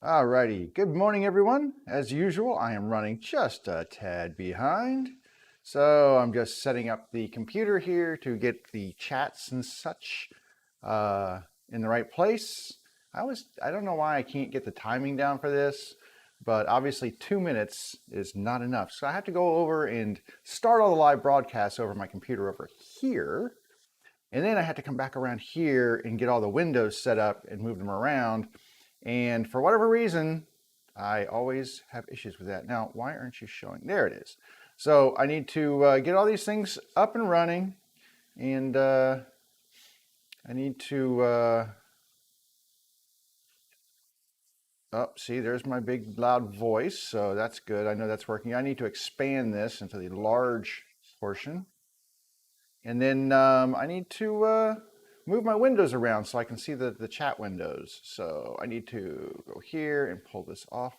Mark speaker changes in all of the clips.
Speaker 1: Alrighty, good morning everyone. As usual, I am running just a tad behind. So I'm just setting up the computer here to get the chats and such in the right place. I don't know why I can't get the timing down for this, but obviously 2 minutes is not enough. So I have to go over and start all the live broadcasts over my computer over here. And then I had to come back around here and get all the windows set up and move them around. And for whatever reason, I always have issues with that. Now, why aren't you showing? There it is. So I need to get all these things up and running. And I need to, oh, see, there's my big loud voice. So that's good. I know that's working. I need to expand this into the large portion. And then I need to move my windows around so I can see the chat windows. So I need to go here and pull this off.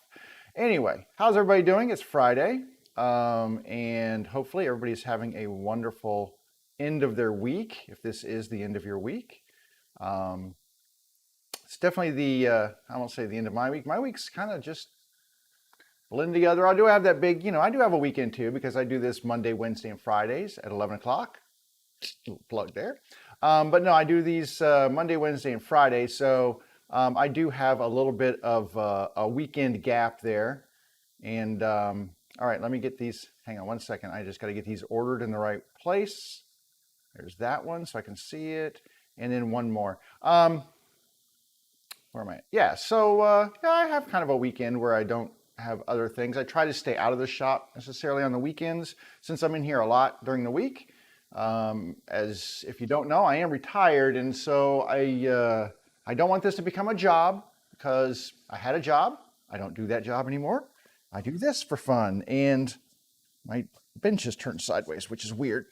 Speaker 1: Anyway, how's everybody doing? It's Friday. And hopefully everybody's having a wonderful end of their week, if this is the end of your week. It's definitely I won't say the end of my week. My week's kind of just blend together. I do have that big, I do have a weekend too because I do this Monday, Wednesday, and Fridays at 11 o'clock. Little plug there. But no, I do these Monday, Wednesday, and Friday. So I do have a little bit of a weekend gap there. And all right, let me get these. Hang on one second. I just got to get these ordered in the right place. There's that one so I can see it. And then one more. Where am I? Yeah, so yeah, I have kind of a weekend where I don't have other things. I try to stay out of the shop necessarily on the weekends since I'm in here a lot during the week. As if you don't know, I am retired, and so I don't want this to become a job because I had a job. I don't do that job anymore. I do this for fun, and my bench is turned sideways, which is weird.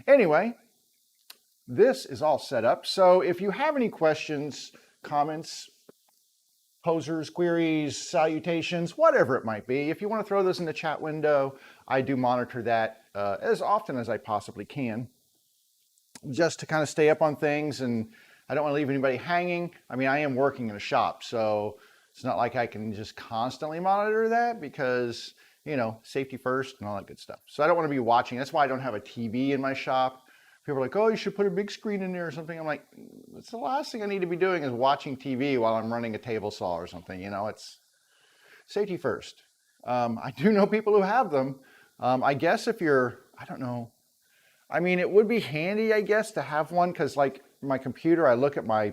Speaker 1: Anyway, this is all set up. So if you have any questions, comments, posers, queries, salutations, whatever it might be, if you want to throw those in the chat window, I do monitor that as often as I possibly can, just to kind of stay up on things, and I don't want to leave anybody hanging. I mean, I am working in a shop, so it's not like I can just constantly monitor that because, safety first and all that good stuff. So I don't want to be watching. That's why I don't have a TV in my shop. People are like, oh, you should put a big screen in there or something. I'm like, it's the last thing I need to be doing is watching TV while I'm running a table saw or something. It's safety first. I do know people who have them. I guess if you're, I don't know. I mean, it would be handy, I guess, to have one because like my computer, I look at my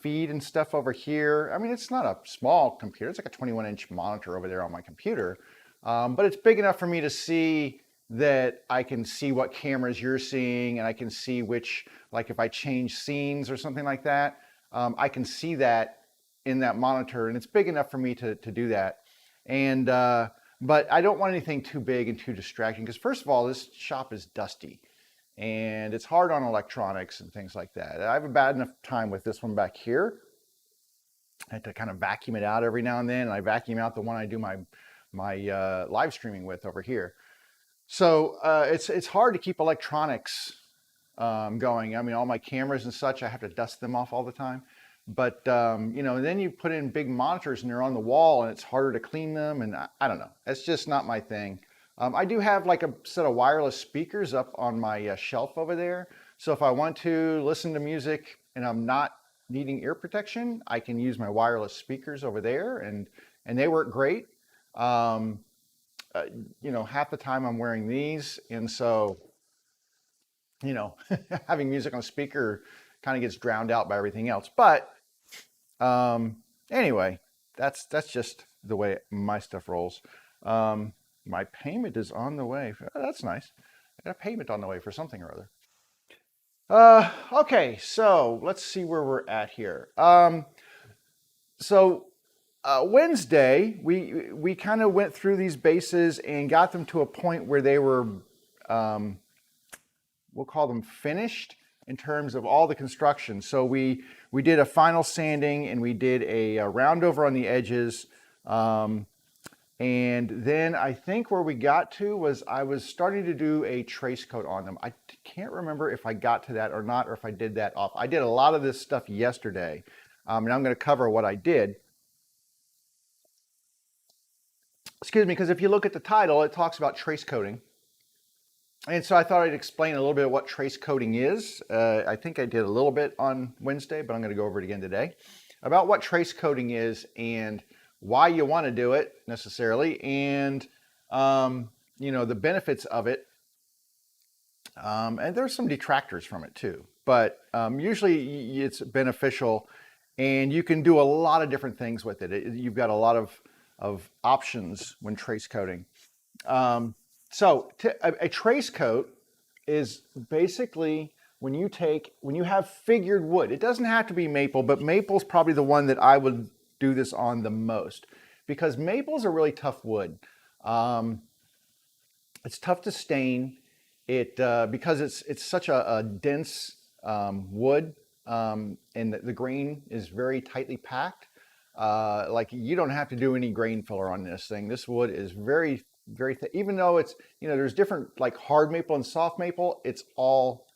Speaker 1: feed and stuff over here. I mean, it's not a small computer. It's like a 21-inch monitor over there on my computer. But it's big enough for me to see that I can see what cameras you're seeing, and I can see which, like if I change scenes or something like that, I can see that in that monitor, and it's big enough for me to do that. And but I don't want anything too big and too distracting because first of all, this shop is dusty and it's hard on electronics and things like that. I have a bad enough time with this one back here. I have to kind of vacuum it out every now and then, and I vacuum out the one I do my live streaming with over here. So it's hard to keep electronics going. I mean, all my cameras and such, I have to dust them off all the time. But then you put in big monitors and they're on the wall, and it's harder to clean them. And I don't know. It's just not my thing. I do have like a set of wireless speakers up on my shelf over there. So if I want to listen to music and I'm not needing ear protection, I can use my wireless speakers over there, and they work great. Half the time I'm wearing these, and so, having music on a speaker kind of gets drowned out by everything else. But anyway, that's just the way my stuff rolls. My payment is on the way. Oh, that's nice. I got a payment on the way for something or other. Okay, so let's see where we're at here. Wednesday, we kind of went through these bases and got them to a point where they were, we'll call them finished in terms of all the construction. So we did a final sanding and we did a round over on the edges. And then I think where we got to was I was starting to do a trace coat on them. I can't remember if I got to that or not, or if I did that off. I did a lot of this stuff yesterday. And I'm going to cover what I did. Excuse me, because if you look at the title, it talks about trace coating. And so I thought I'd explain a little bit of what trace coating is. I think I did a little bit on Wednesday, but I'm going to go over it again today. About what trace coating is and why you want to do it necessarily, and the benefits of it. And there's some detractors from it too, but usually it's beneficial, and you can do a lot of different things with it. You've got a lot of options when trace coating. So a trace coat is basically when you have figured wood. It doesn't have to be maple, but maple's probably the one that I would do this on the most, because maple's a really tough wood. It's tough to stain. Because it's such a dense wood, and the grain is very tightly packed. Like, you don't have to do any grain filler on this thing. This wood is very, very thick. Even though it's, there's different, like hard maple and soft maple, it's all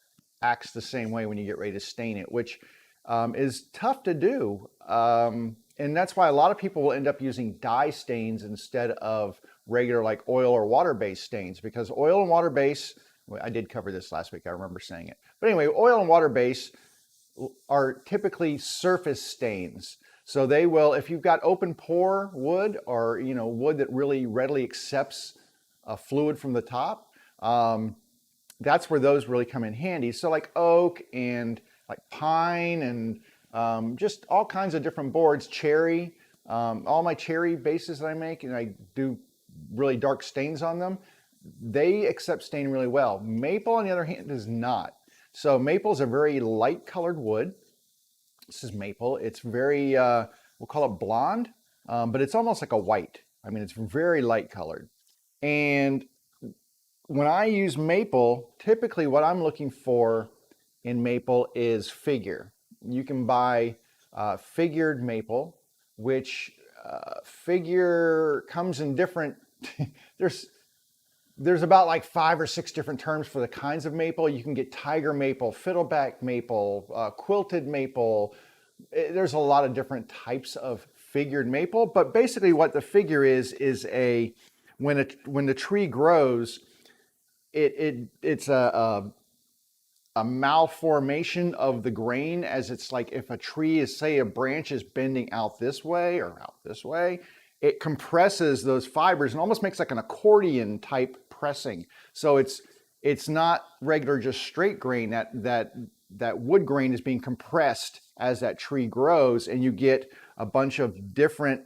Speaker 1: acts the same way when you get ready to stain it, which is tough to do. And that's why a lot of people will end up using dye stains instead of regular like oil or water-based stains, because oil and water-based, I did cover this last week, I remember saying it. But anyway, oil and water-based are typically surface stains. So they will, if you've got open pore wood, or wood that really readily accepts a fluid from the top, that's where those really come in handy. So like oak and like pine and just all kinds of different boards, cherry, all my cherry bases that I make, and I do really dark stains on them, they accept stain really well. Maple, on the other hand, does not. So maple is a very light colored wood. This is maple. It's very, we'll call it blonde, but it's almost like a white. I mean, it's very light colored. And when I use maple, typically what I'm looking for in maple is figure. You can buy figured maple, which figure comes in different, there's about like 5 or 6 different terms for the kinds of maple. You can get tiger maple, fiddleback maple, quilted maple. There's a lot of different types of figured maple, but basically what the figure is when the tree grows, it's a malformation of the grain, as it's like if a tree is, say, a branch is bending out this way or out this way, it compresses those fibers and almost makes like an accordion type pressing. So it's not regular just straight grain. That wood grain is being compressed as that tree grows, and you get a bunch of different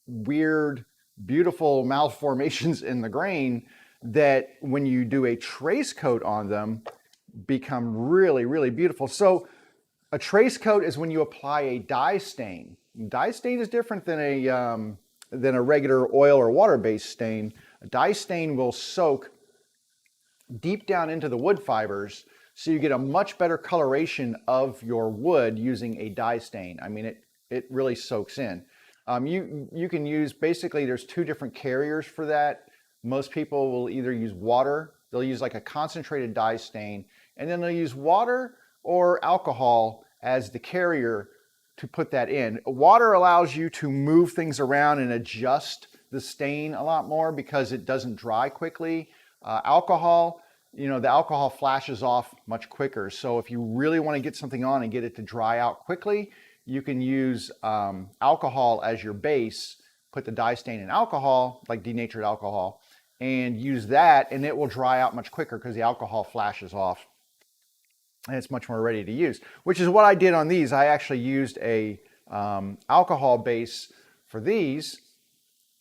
Speaker 1: weird, beautiful malformations in the grain that when you do a trace coat on them become really, really beautiful. So a trace coat is when you apply a dye stain. Dye stain is different than a regular oil or water-based stain. A dye stain will soak deep down into the wood fibers, so you get a much better coloration of your wood using a dye stain. I mean, it really soaks in. You can use, basically there's 2 different carriers for that. Most people will either use water, they'll use like a concentrated dye stain, and then they'll use water or alcohol as the carrier to put that in. Water allows you to move things around and adjust the stain a lot more because it doesn't dry quickly. Alcohol, the alcohol flashes off much quicker. So if you really want to get something on and get it to dry out quickly, you can use alcohol as your base, put the dye stain in alcohol, like denatured alcohol, and use that, and it will dry out much quicker because the alcohol flashes off and it's much more ready to use, which is what I did on these. I actually used a alcohol base for these.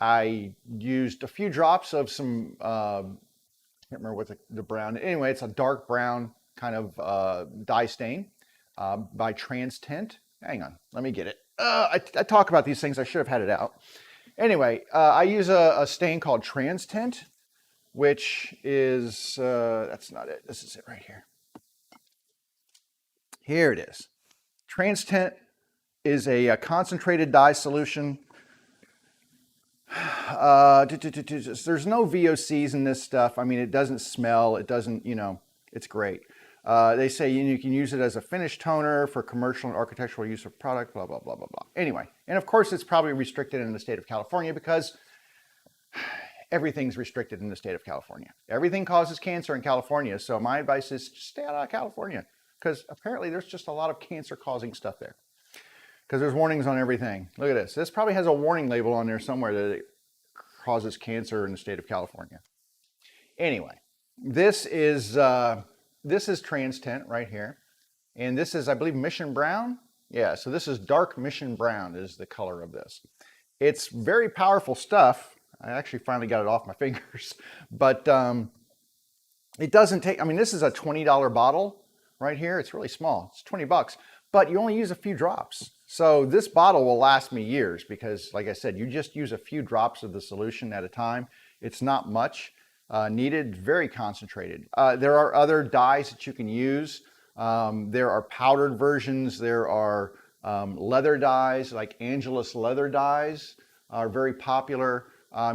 Speaker 1: I used a few drops of some, I can't remember what the brown, anyway, it's a dark brown kind of dye stain by Trans Tint. Hang on, let me get it. I talk about these things, I should have had it out. Anyway, I use a stain called Trans Tint, which is, that's not it, this is it right here. Here it is. Trans Tint is a concentrated dye solution. There's no VOCs in this stuff. I mean, it doesn't smell, it doesn't, it's great. They say you can use it as a finish toner for commercial and architectural use of product, blah, blah, blah, blah, blah. Anyway, and of course it's probably restricted in the state of California because everything's restricted in the state of California. Everything causes cancer in California, so my advice is just stay out of California because apparently there's just a lot of cancer-causing stuff there. Because there's warnings on everything. Look at this. This probably has a warning label on there somewhere that it causes cancer in the state of California. Anyway, this is trans tint right here. And this is, I believe, Mission Brown. Yeah, so this is dark Mission Brown is the color of this. It's very powerful stuff. I actually finally got it off my fingers. But it doesn't take, I mean, this is a $20 bottle right here. It's really small. It's 20 bucks. But you only use a few drops. So this bottle will last me years because, like I said, you just use a few drops of the solution at a time. It's not much needed, very concentrated. There are other dyes that you can use. There are powdered versions. There are leather dyes, like Angelus leather dyes are very popular.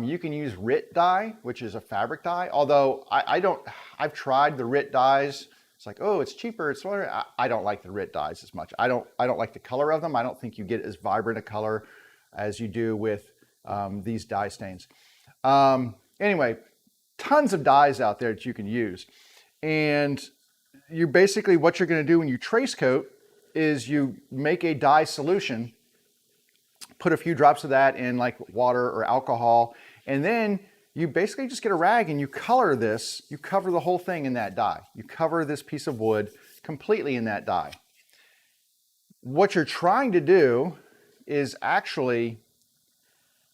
Speaker 1: You can use RIT dye, which is a fabric dye. Although I've tried the RIT dyes. It's like, oh, it's cheaper. It's I don't like the RIT dyes as much. I don't like the color of them. I don't think you get as vibrant a color as you do with these dye stains. Anyway, tons of dyes out there that you can use. And you basically, what you're going to do when you trace coat is you make a dye solution, put a few drops of that in like water or alcohol, and then you basically just get a rag and you color this, you cover the whole thing in that dye. You cover this piece of wood completely in that dye. What you're trying to do is actually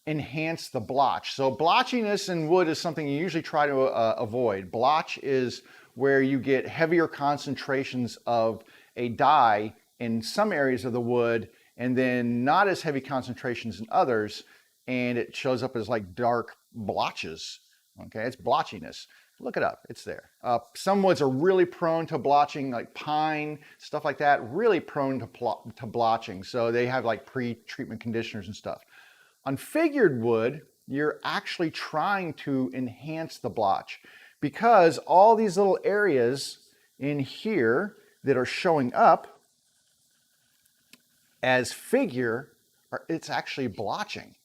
Speaker 1: enhance the blotch. So blotchiness in wood is something you usually try to avoid. Blotch is where you get heavier concentrations of a dye in some areas of the wood and then not as heavy concentrations in others, and it shows up as like dark blotches. Okay, it's blotchiness. Look it up, it's there. Some woods are really prone to blotching, like pine, stuff like that, really prone to blotching. So they have like pre-treatment conditioners and stuff. On figured wood, you're actually trying to enhance the blotch because all these little areas in here that are showing up as figure, it's actually blotching.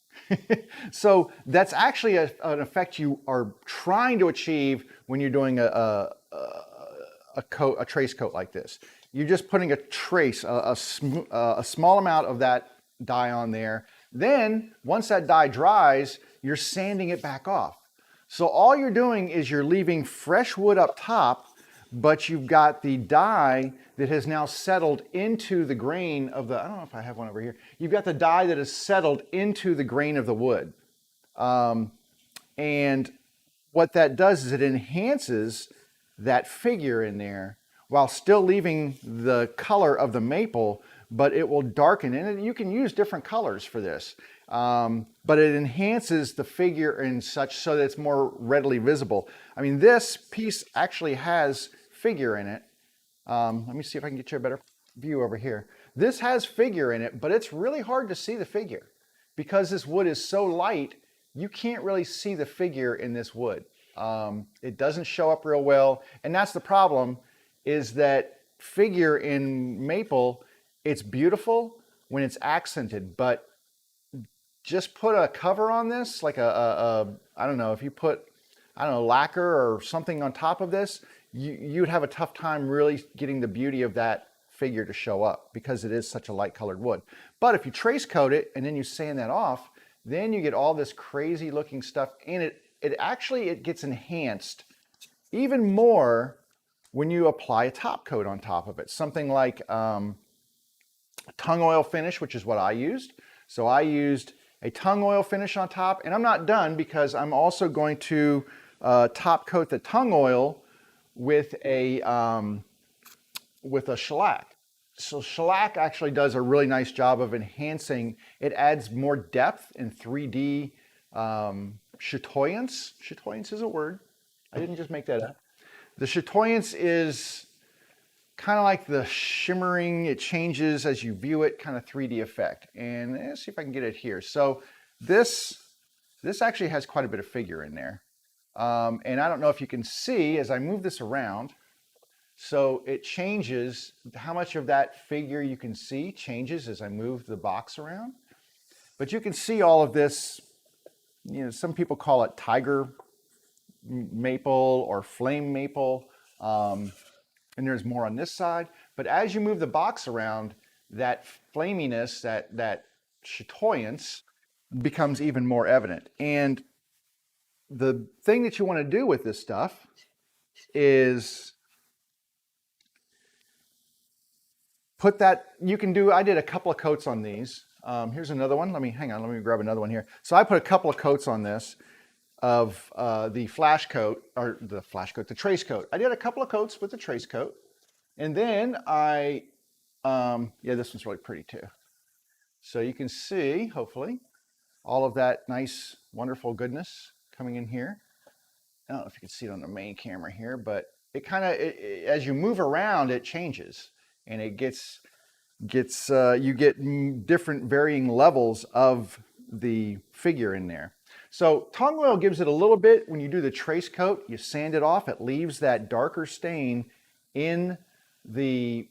Speaker 1: So that's actually an effect you are trying to achieve when you're doing a trace coat like this. You're just putting a trace, a small amount of that dye on there. Then once that dye dries, you're sanding it back off. So all you're doing is you're leaving fresh wood up top, but you've got the dye that has now settled into the grain of the, I don't know if I have one over here. You've got the dye that has settled into the grain of the wood. And what that does is it enhances that figure in there while still leaving the color of the maple, but it will darken. And you can use different colors for this. But it enhances the figure and such so that it's more readily visible. I mean, this piece actually has figure in it. Let me see if I can get you a better view over here. This has figure in it, but it's really hard to see the figure because this wood is so light, you can't really see the figure in this wood. It doesn't show up real well. And that's the problem, is that figure in maple, it's beautiful when it's accented, but just put a cover on this, like I don't know, if you put, I don't know, lacquer or something on top of this, you'd have a tough time really getting the beauty of that figure to show up because it is such a light colored wood. But if you trace coat it and then you sand that off, then you get all this crazy looking stuff, and it gets enhanced even more when you apply a top coat on top of it. Something like tongue oil finish, which is what I used. So I used a tongue oil finish on top, and I'm not done because I'm also going to top coat the tongue oil with a shellac. So shellac actually does a really nice job of enhancing. It adds more depth and 3D chatoyance. Chatoyance is a word. I didn't just make that up. The chatoyance is kind of like the shimmering, it changes as you view it, kind of 3D effect. And let's see if I can get it here. So this actually has quite a bit of figure in there. And I don't know if you can see as I move this around, So it changes, how much of that figure you can see changes as I move the box around. But you can see all of this, some people call it tiger maple or flame maple. And there's more on this side. But as you move the box around, that flaminess, that chatoyance becomes even more evident. And the thing that you want to do with this stuff is put that, I did a couple of coats on these. Here's another one. Let me grab another one here. So I put a couple of coats on this of the trace coat. I did a couple of coats with the trace coat. And then this one's really pretty too. So you can see, hopefully, all of that nice, wonderful goodness coming in here. I don't know if you can see it on the main camera here, but it kind of, as you move around, it changes. And it you get different varying levels of the figure in there. So tung oil gives it a little bit. When you do the trace coat, you sand it off, it leaves that darker stain in the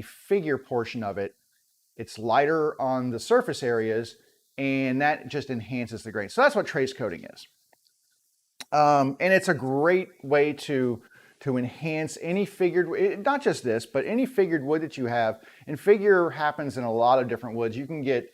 Speaker 1: figure portion of it. It's lighter on the surface areas, and that just enhances the grain. So that's what trace coating is. And it's a great way to enhance any figured, not just this, but any figured wood that you have. And figure happens in a lot of different woods. You can get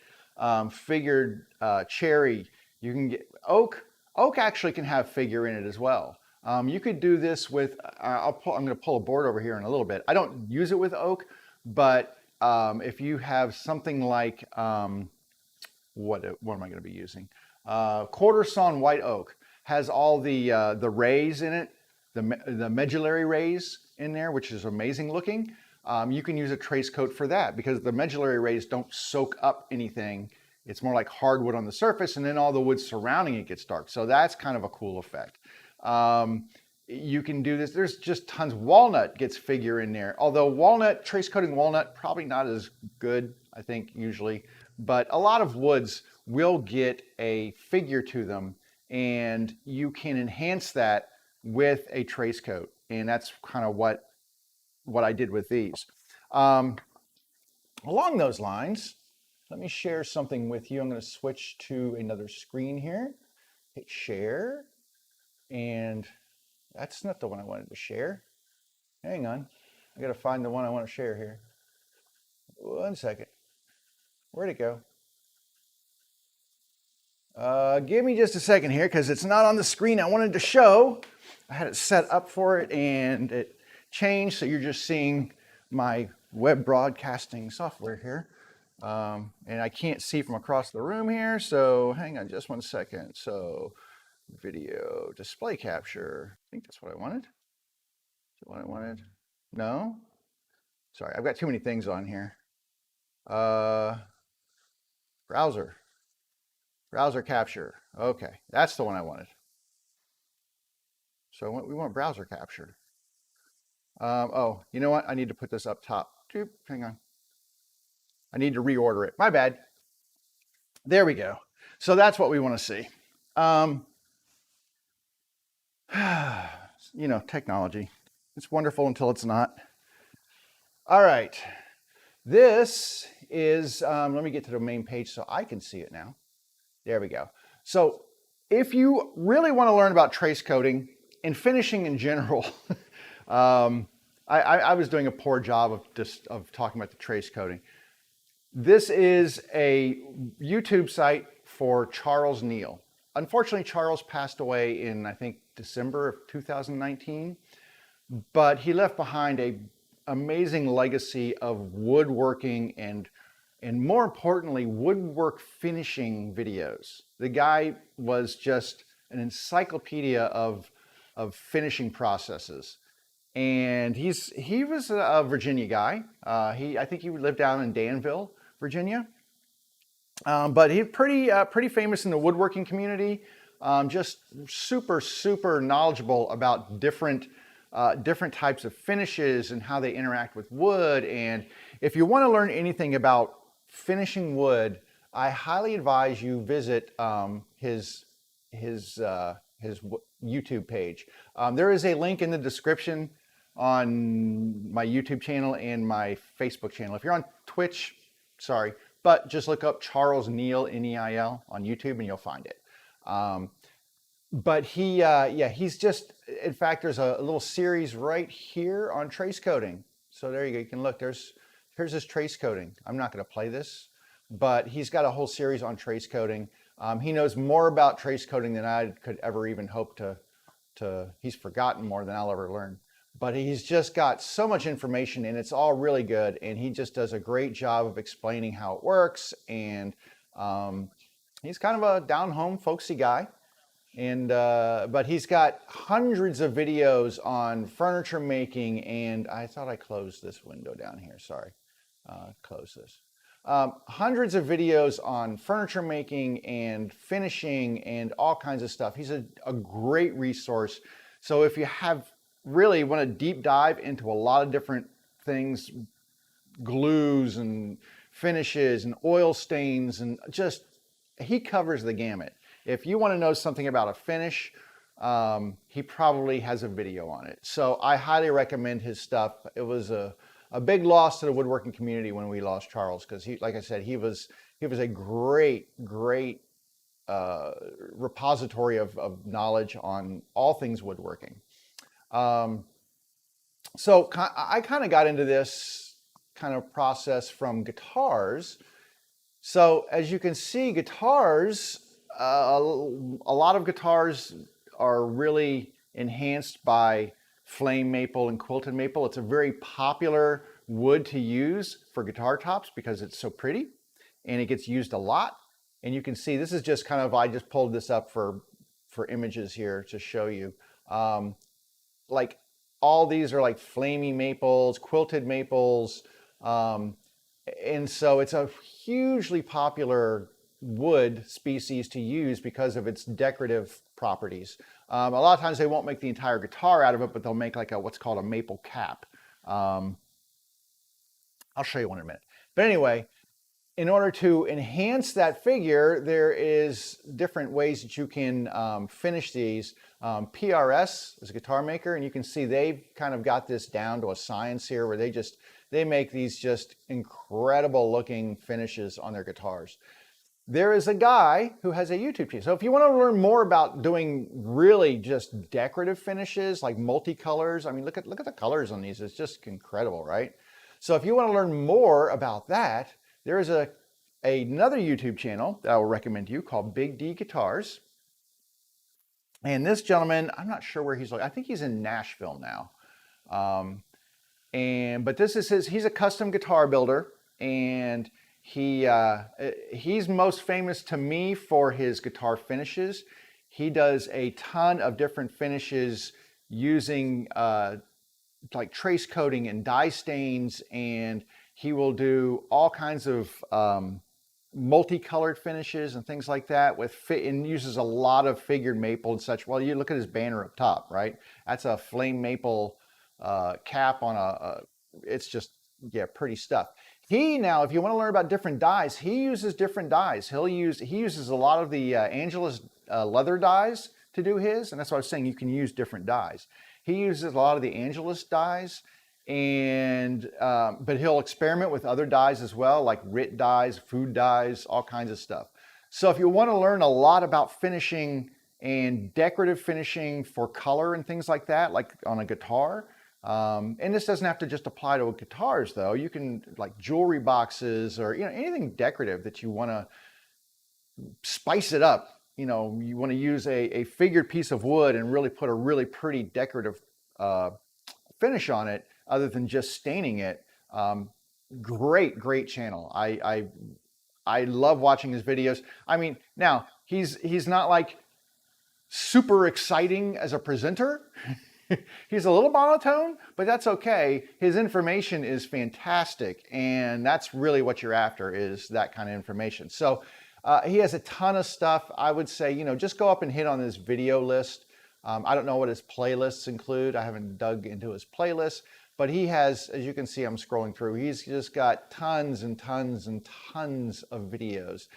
Speaker 1: figured cherry, you can get oak. Oak actually can have figure in it as well. You could do this with, I'm going to pull a board over here in a little bit. I don't use it with oak, but if you have something like, what am I going to be using? Quarter sawn white oak has all the rays in it, the medullary rays in there, which is amazing looking. You can use a trace coat for that because the medullary rays don't soak up anything. It's more like hardwood on the surface, and then all the wood surrounding it gets dark. So that's kind of a cool effect. You can do this. There's just tons. Walnut gets figure in there. Although walnut, trace coating walnut, probably not as good, I think, usually. But a lot of woods will get a figure to them, and you can enhance that with a trace coat. And that's kind of what I did with these. Along those lines, let me share something with you. I'm going to switch to another screen here. Hit share. And that's not the one I wanted to share. Hang on. I got to find the one I want to share here. 1 second. Where'd it go? Give me just a second here because it's not on the screen I wanted to show. I had it set up for it and it changed. So you're just seeing my web broadcasting software here. And I can't see from across the room here. So hang on just 1 second. So video display capture. I think that's what I wanted. Is that what I wanted? No? Sorry, I've got too many things on here. Browser capture. Okay, that's the one I wanted. So we want browser capture. Oh, you know what? I need to put this up top. Hang on. I need to reorder it. My bad. There we go. So that's what we want to see. You know, technology. It's wonderful until it's not. All right. This is, let me get to the main page so I can see it now. There we go. So if you really want to learn about trace coating and finishing in general, I was doing a poor job of talking about the trace coating. This is a YouTube site for Charles Neal. Unfortunately, Charles passed away in, I think, December of 2019, but he left behind an amazing legacy of woodworking and more importantly, woodwork finishing videos. The guy was just an encyclopedia of finishing processes. And he was a Virginia guy. I think he lived down in Danville, Virginia. But he's pretty famous in the woodworking community. Just super knowledgeable about different types of finishes and how they interact with wood. And if you want to learn anything about finishing wood, I highly advise you visit his YouTube page. There is a link in the description on my YouTube channel and my Facebook channel. If you're on Twitch, sorry, but just look up Charles Neil, Neil, on YouTube and you'll find it. But yeah, he's just, in fact, there's a little series right here on trace coding. So there you go, you can look, here's his trace coding. I'm not gonna play this, but he's got a whole series on trace coding. He knows more about trace coding than I could ever even hope he's forgotten more than I'll ever learn. But he's just got so much information and it's all really good. And he just does a great job of explaining how it works. And he's kind of a down-home, folksy guy. And but he's got hundreds of videos on furniture making, and I thought I closed this window down here. Sorry, close this. Hundreds of videos on furniture making and finishing and all kinds of stuff. He's a great resource. So if you really want to deep dive into a lot of different things, glues and finishes and oil stains, and just, he covers the gamut. If you want to know something about a finish, he probably has a video on it. So I highly recommend his stuff. It was a big loss to the woodworking community when we lost Charles, because like I said, he was a great repository of knowledge on all things woodworking. So I kind of got into this kind of process from guitars. So as you can see, guitars, a lot of guitars are really enhanced by flame maple and quilted maple. It's a very popular wood to use for guitar tops because it's so pretty and it gets used a lot. And you can see this is just kind of, I just pulled this up for images here to show you. Like all these are like flamey maples, quilted maples. And so it's a hugely popular wood species to use because of its decorative properties. A lot of times they won't make the entire guitar out of it, but they'll make like what's called a maple cap. I'll show you one in a minute. But anyway, in order to enhance that figure, there is different ways that you can finish these. PRS is a guitar maker, and you can see they've kind of got this down to a science here where they make these just incredible looking finishes on their guitars. There is a guy who has a YouTube channel. So if you want to learn more about doing really just decorative finishes like multicolors, I mean, look at the colors on these. It's just incredible, right? So if you want to learn more about that, there is another YouTube channel that I will recommend to you called Big D Guitars. And this gentleman, I'm not sure where he's located. I think he's in Nashville now. But this is he's a custom guitar builder, and he's most famous to me for his guitar finishes. He does a ton of different finishes using like trace coating and dye stains, and he will do all kinds of multicolored finishes and things like that and uses a lot of figured maple and such. Well, you look at his banner up top, right? That's a flame maple cap on it's just, yeah, pretty stuff. Now, if you want to learn about different dyes, he uses different dyes. He uses a lot of the Angelus leather dyes to do his, and that's what I was saying, you can use different dyes. He uses a lot of the Angelus dyes, and but he'll experiment with other dyes as well, like RIT dyes, food dyes, all kinds of stuff. So if you want to learn a lot about finishing and decorative finishing for color and things like that, like on a guitar, and this doesn't have to just apply to guitars though. You can, like jewelry boxes or anything decorative that you want to spice it up. You want to use a figured piece of wood and really put a really pretty decorative finish on it, other than just staining it. Great channel. I love watching his videos. I mean, now he's not like super exciting as a presenter. He's a little monotone, but that's okay. His information is fantastic, and that's really what you're after, is that kind of information. So he has a ton of stuff. I would say, just go up and hit on his video list. I don't know what his playlists include. I haven't dug into his playlist, but he has, as you can see, I'm scrolling through, he's just got tons and tons and tons of videos.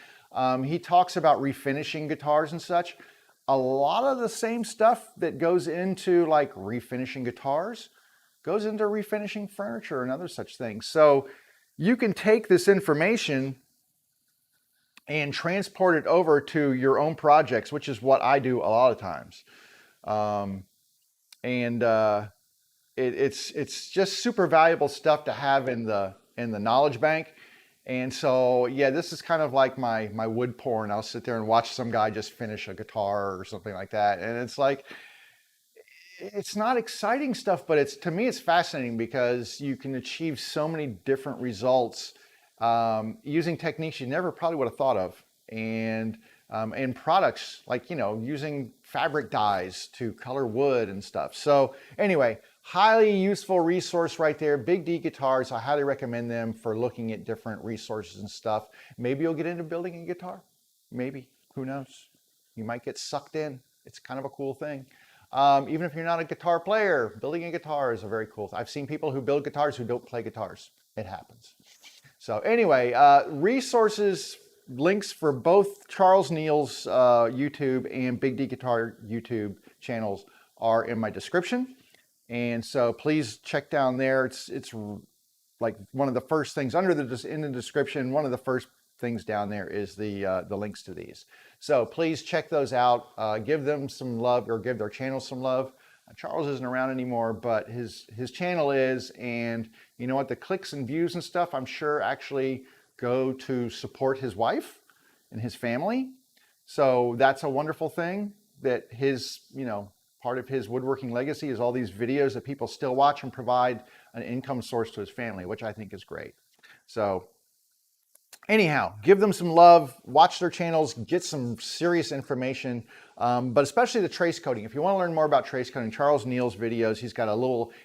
Speaker 1: He talks about refinishing guitars and such. A lot of the same stuff that goes into like refinishing guitars goes into refinishing furniture and other such things. So you can take this information and transport it over to your own projects, which is what I do a lot of times. It's just super valuable stuff to have in the knowledge bank. And so, yeah, this is kind of like my wood porn. I'll sit there and watch some guy just finish a guitar or something like that. And it's like, it's not exciting stuff, but to me, it's fascinating because you can achieve so many different results using techniques you never probably would have thought of. And products like, using fabric dyes to color wood and stuff. So anyway, highly useful resource right there. Big D Guitars, I highly recommend them for looking at different resources and stuff. Maybe you'll get into building a guitar. Maybe, who knows? You might get sucked in. It's kind of a cool thing. Even if you're not a guitar player, building a guitar is a very cool thing. I've seen people who build guitars who don't play guitars. It happens. So anyway, resources, links for both Charles Neal's YouTube and Big D Guitar YouTube channels are in my description. And so please check down there. It's like one of the first things in the description. One of the first things down there is the links to these. So please check those out. Give them some love, or give their channel some love. Charles isn't around anymore, but his channel is, and you know what? The clicks and views and stuff, I'm sure, actually go to support his wife and his family. So that's a wonderful thing, that his, part of his woodworking legacy is all these videos that people still watch and provide an income source to his family, which I think is great. So anyhow, give them some love, watch their channels, get some serious information, but especially the trace coating. If you want to learn more about trace coating, Charles Neal's videos,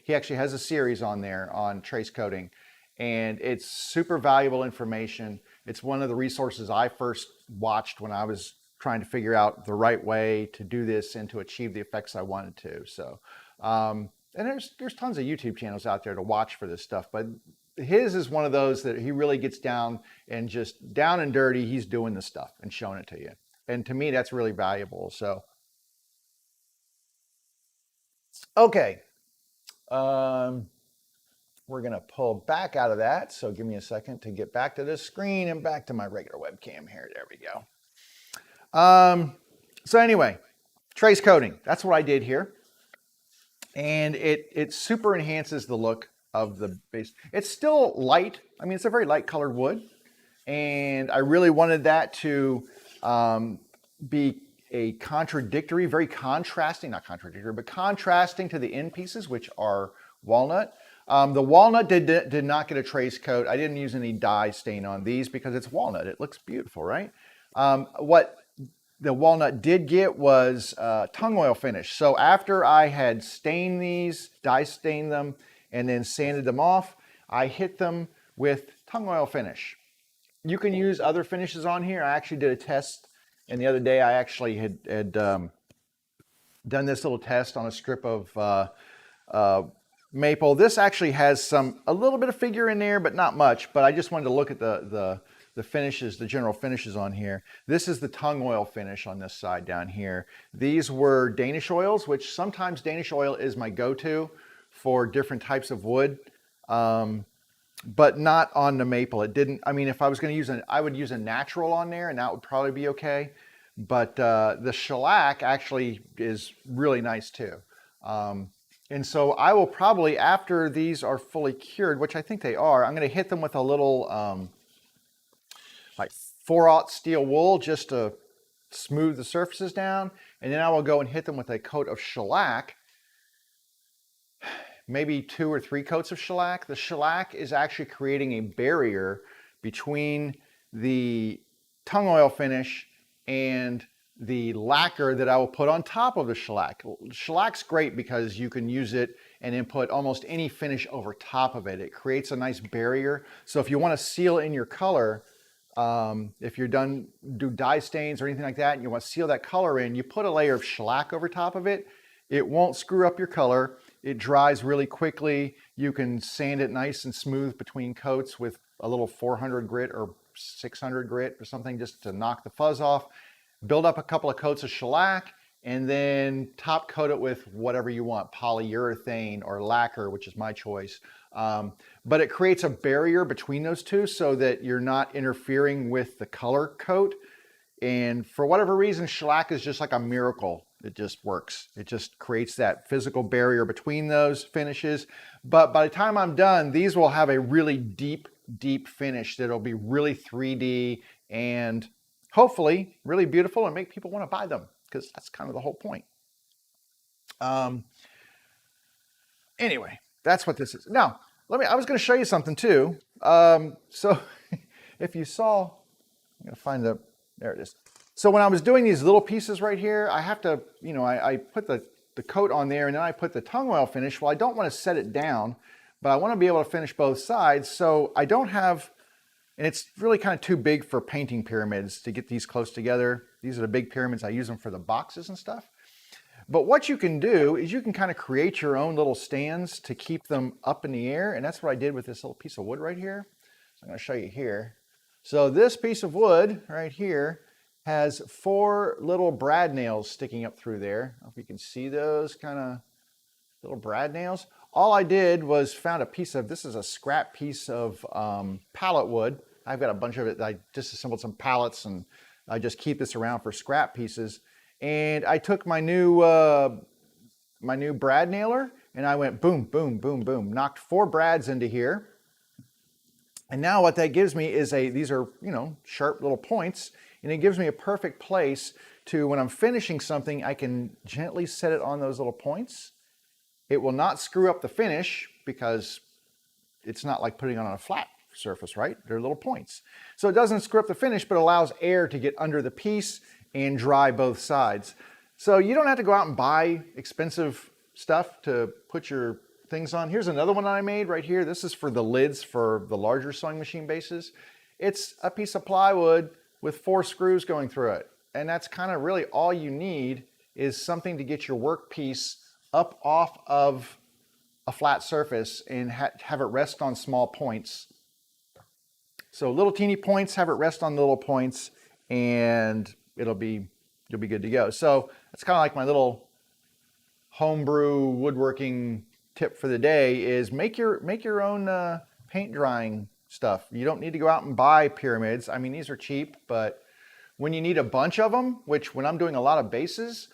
Speaker 1: he actually has a series on there on trace coating, and it's super valuable information. It's one of the resources I first watched when I was trying to figure out the right way to do this and to achieve the effects I wanted to. So, and there's tons of YouTube channels out there to watch for this stuff, but his is one of those that he really gets down and just down and dirty. He's doing the stuff and showing it to you. And to me, that's really valuable. So, okay. We're going to pull back out of that. So give me a second to get back to this screen and back to my regular webcam here. There we go. So anyway, trace coating, that's what I did here. And it super enhances the look of the base. It's still light. I mean, it's a very light colored wood. And I really wanted that to be a contradictory, very contrasting, not contradictory, but contrasting to the end pieces, which are walnut. The walnut did not get a trace coat. I didn't use any dye stain on these because it's walnut. It looks beautiful, right? What the walnut did get was tongue oil finish. So after I had stained these, dye stained them, and then sanded them off, I hit them with tongue oil finish. You can use other finishes on here. I actually did a test, and the other day I actually had done this little test on a strip of maple. This actually has a little bit of figure in there, but not much. But I just wanted to look at the finishes, the general finishes on here. This is the tongue oil finish on this side down here. These were Danish oils, which sometimes Danish oil is my go-to for different types of wood, but not on the maple. It didn't, I mean, if I was going to use I would use a natural on there, and that would probably be okay. But the shellac actually is really nice too. And so I will probably, after these are fully cured, which I think they are, I'm going to hit them with a little like 4/0 steel wool just to smooth the surfaces down. And then I will go and hit them with a coat of shellac, maybe 2 or 3 coats of shellac. The shellac is actually creating a barrier between the tongue oil finish and the lacquer that I will put on top of the shellac. Shellac's great because you can use it and then put almost any finish over top of it. It creates a nice barrier. So if you want to seal in your color, if you're do dye stains or anything like that, and you want to seal that color in, you put a layer of shellac over top of it. It won't screw up your color. It dries really quickly. You can sand it nice and smooth between coats with a little 400 grit or 600 grit or something just to knock the fuzz off. Build up a couple of coats of shellac, and then top coat it with whatever you want, polyurethane or lacquer, which is my choice. But it creates a barrier between those two so that you're not interfering with the color coat. And for whatever reason, shellac is just like a miracle. It just works. It just creates that physical barrier between those finishes. But by the time I'm done, these will have a really deep, deep finish that'll be really 3D and hopefully really beautiful and make people want to buy them, because that's kind of the whole point. Anyway, that's what this is. Now, I was going to show you something too. So if you saw, I'm going to find there it is. So when I was doing these little pieces right here, I have to, I put the coat on there and then I put the tung oil finish. Well, I don't want to set it down, but I want to be able to finish both sides. So I don't have, and it's really kind of too big for painting pyramids to get these close together. These are the big pyramids. I use them for the boxes and stuff. But what you can do is you can kind of create your own little stands to keep them up in the air. And that's what I did with this little piece of wood right here. So I'm going to show you here. So this piece of wood right here has 4 little brad nails sticking up through there. I don't know if you can see those kind of little brad nails. All I did was found a piece of, this is a scrap piece of pallet wood. I've got a bunch of it. I disassembled some pallets and I just keep this around for scrap pieces. And I took my new brad nailer and I went boom, boom, boom, boom, knocked 4 brads into here. And now what that gives me is these are, sharp little points, and it gives me a perfect place to, when I'm finishing something, I can gently set it on those little points. It will not screw up the finish because it's not like putting it on a flat surface, right? They're little points. So it doesn't screw up the finish, but allows air to get under the piece and dry both sides. So you don't have to go out and buy expensive stuff to put your things on. Here's another one I made right here. This is for the lids for the larger sewing machine bases. It's a piece of plywood with 4 screws going through it. And that's kind of really all you need, is something to get your workpiece up off of a flat surface and have it rest on small points. So little teeny points, have it rest on little points, and you'll be good to go. So it's kind of like my little homebrew woodworking tip for the day, is make your own paint drying stuff. You don't need to go out and buy pyramids. I mean, these are cheap, but when you need a bunch of them, which when I'm doing a lot of bases,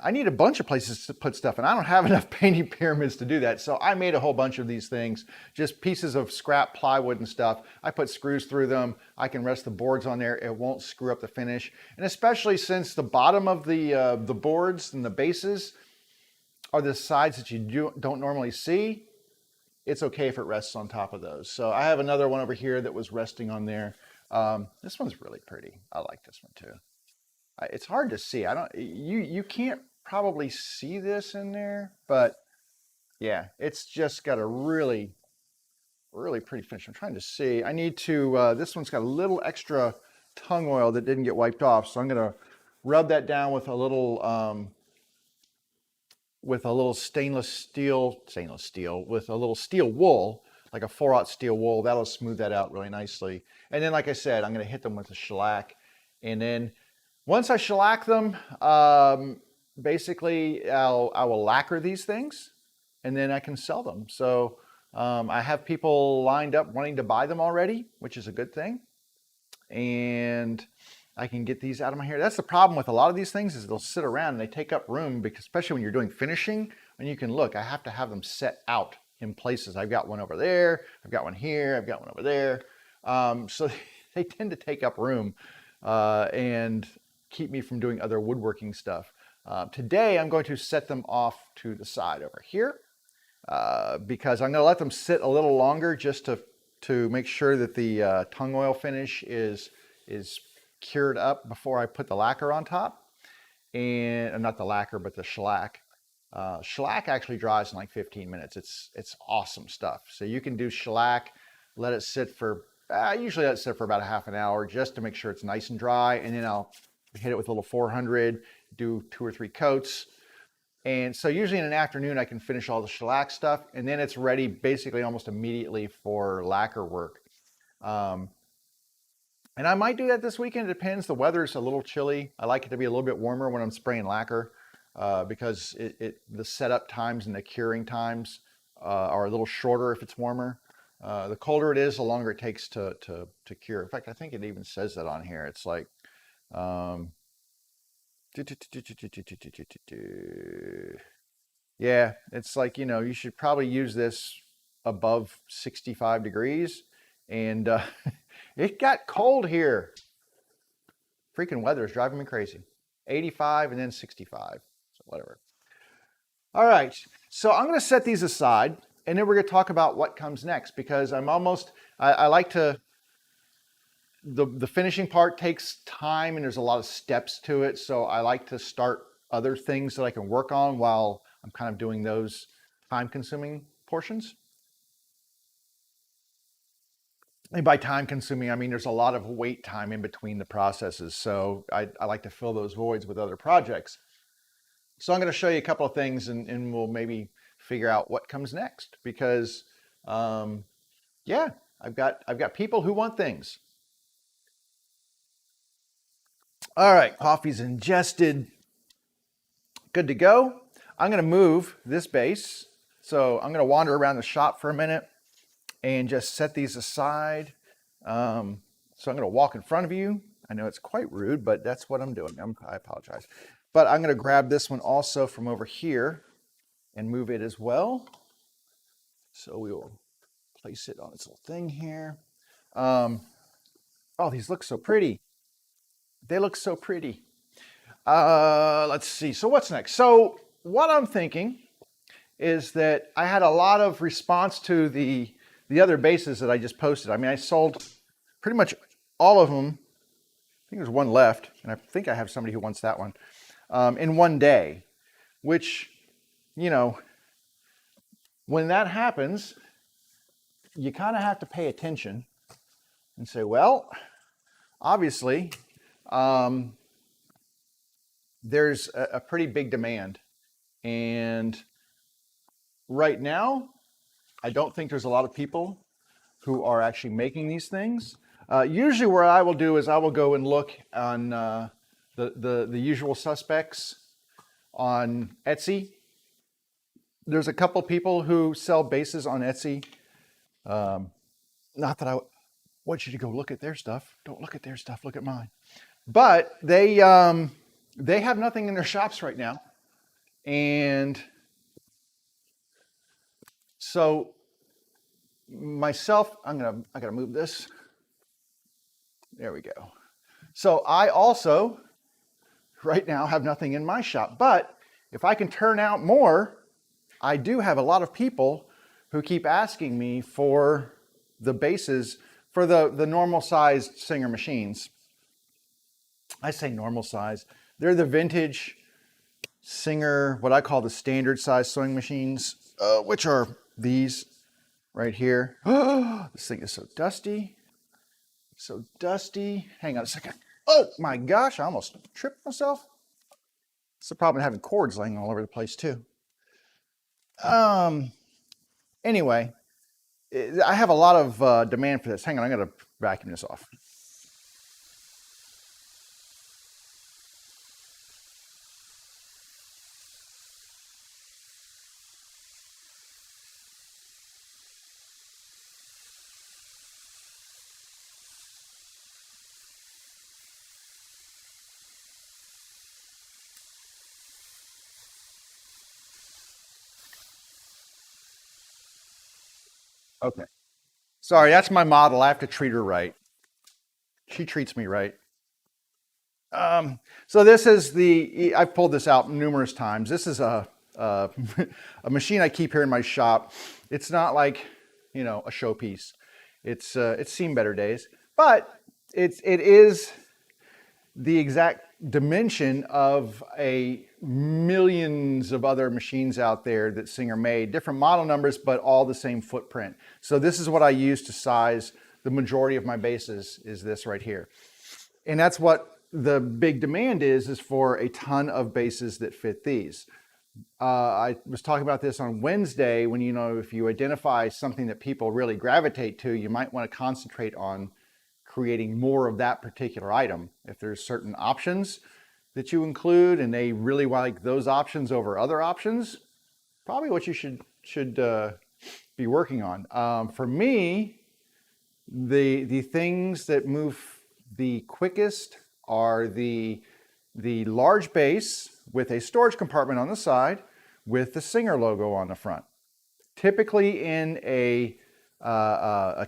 Speaker 1: I need a bunch of places to put stuff, and I don't have enough painting pyramids to do that. So I made a whole bunch of these things, just pieces of scrap plywood and stuff. I put screws through them. I can rest the boards on there. It won't screw up the finish. And especially since the bottom of the boards and the bases are the sides that you don't normally see, it's okay if it rests on top of those. So I have another one over here that was resting on there. This one's really pretty. I like this one too. It's hard to see. You can't probably see this in there, but yeah, it's just got a really, really pretty finish. I'm trying to see. I need to, this one's got a little extra tung oil that didn't get wiped off. So I'm going to rub that down with a little stainless steel, with a little steel wool, like a 4/0 steel wool. That'll smooth that out really nicely. And then, like I said, I'm going to hit them with a shellac. And then once I shellac them, basically I will lacquer these things and then I can sell them. So I have people lined up wanting to buy them already, which is a good thing. And I can get these out of my hair. That's the problem with a lot of these things, is they'll sit around and they take up room, because especially when you're doing finishing, and you can look, I have to have them set out in places. I've got one over there, I've got one here, I've got one over there. So they tend to take up room and keep me from doing other woodworking stuff. Today, I'm going to set them off to the side over here because I'm going to let them sit a little longer, just to make sure that the tung oil finish is cured up before I put the lacquer on top. And not the lacquer, but the shellac. Shellac actually dries in like 15 minutes. It's awesome stuff. So you can do shellac, let it sit for, usually let it sit for about a half an hour, just to make sure it's nice and dry. And then I'll hit it with a little 400, do 2 or 3 coats. And so usually in an afternoon, I can finish all the shellac stuff, and then it's ready basically almost immediately for lacquer work. And I might do that this weekend. It depends. The weather's a little chilly. I like it to be a little bit warmer when I'm spraying lacquer because the setup times and the curing times are a little shorter if it's warmer. The colder it is, the longer it takes to cure. In fact, I think it even says that on here. It's like, um, yeah, it's like, you should probably use this above 65 degrees. And it got cold here. Freaking weather is driving me crazy. 85 and then 65, so whatever. All right, so I'm going to set these aside, and then we're going to talk about what comes next because I like to, the finishing part takes time and there's a lot of steps to it, so I like to start other things that I can work on while I'm kind of doing those time-consuming portions. And by time consuming, I mean there's a lot of wait time in between the processes. So I like to fill those voids with other projects. So I'm going to show you a couple of things and we'll maybe figure out what comes next because yeah, I've got people who want things. All right, coffee's ingested. Good to go. I'm going to move this base. So I'm going to wander around the shop for a minute and just set these aside. So I'm going to walk in front of you. I know it's quite rude, but that's what I'm doing. I apologize. But I'm going to grab this one also from over here and move it as well. So we will place it on its little thing here. Oh, these look so pretty. They look so pretty. Let's see. So what's next? So what I'm thinking is that I had a lot of response to the other bases that I just posted. I mean, I sold pretty much all of them. I think there's one left, and I think I have somebody who wants that one in one day, which, when that happens, you kind of have to pay attention and say, well, obviously, there's a pretty big demand. And right now, I don't think there's a lot of people who are actually making these things. Usually what I will do is I will go and look on the usual suspects on Etsy. There's a couple people who sell bases on Etsy. Not that I want you to go look at their stuff. Don't look at their stuff, look at mine. But they have nothing in their shops right now. And so myself, I gotta move this. There we go. So I also, right now, have nothing in my shop. But if I can turn out more, I do have a lot of people who keep asking me for the bases for the normal sized Singer machines. I say normal size. They're the vintage Singer, what I call the standard size sewing machines, which are these right here. This thing is so dusty. So dusty. Hang on a second. Oh my gosh, I almost tripped myself. It's the problem with having cords laying all over the place too. Anyway, I have a lot of demand for this. Hang on, I'm gonna vacuum this off. Okay. Sorry, that's my model. I have to treat her right. She treats me right. So this is I've pulled this out numerous times. This is a a machine I keep here in my shop. It's not like, a showpiece. It's seen better days, but it is the exact dimension of a millions of other machines out there that Singer made, different model numbers, but all the same footprint. So this is what I use to size the majority of my bases, is this right here. And that's what the big demand is for a ton of bases that fit these. I was talking about this on Wednesday when, if you identify something that people really gravitate to, you might want to concentrate on creating more of that particular item. If there's certain options that you include and they really like those options over other options, probably what you should be working on. For me, the things that move the quickest are the large base with a storage compartment on the side with the Singer logo on the front. Typically in a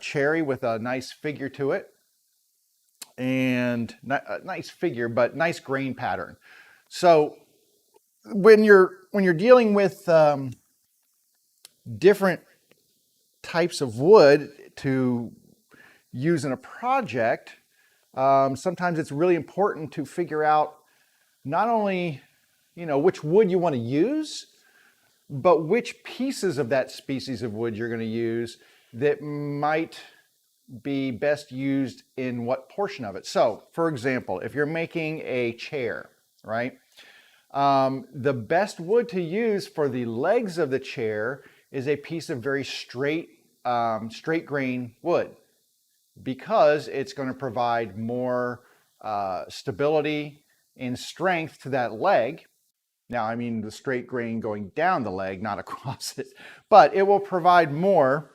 Speaker 1: cherry with a nice figure to it, and a nice figure, but nice grain pattern. So when you're dealing with different types of wood to use in a project, sometimes it's really important to figure out not only which wood you want to use, but which pieces of that species of wood you're going to use that might be best used in what portion of it. So, for example, if you're making a chair, right? The best wood to use for the legs of the chair is a piece of very straight grain wood, because it's going to provide more stability and strength to that leg. Now, I mean the straight grain going down the leg, not across it, but it will provide more.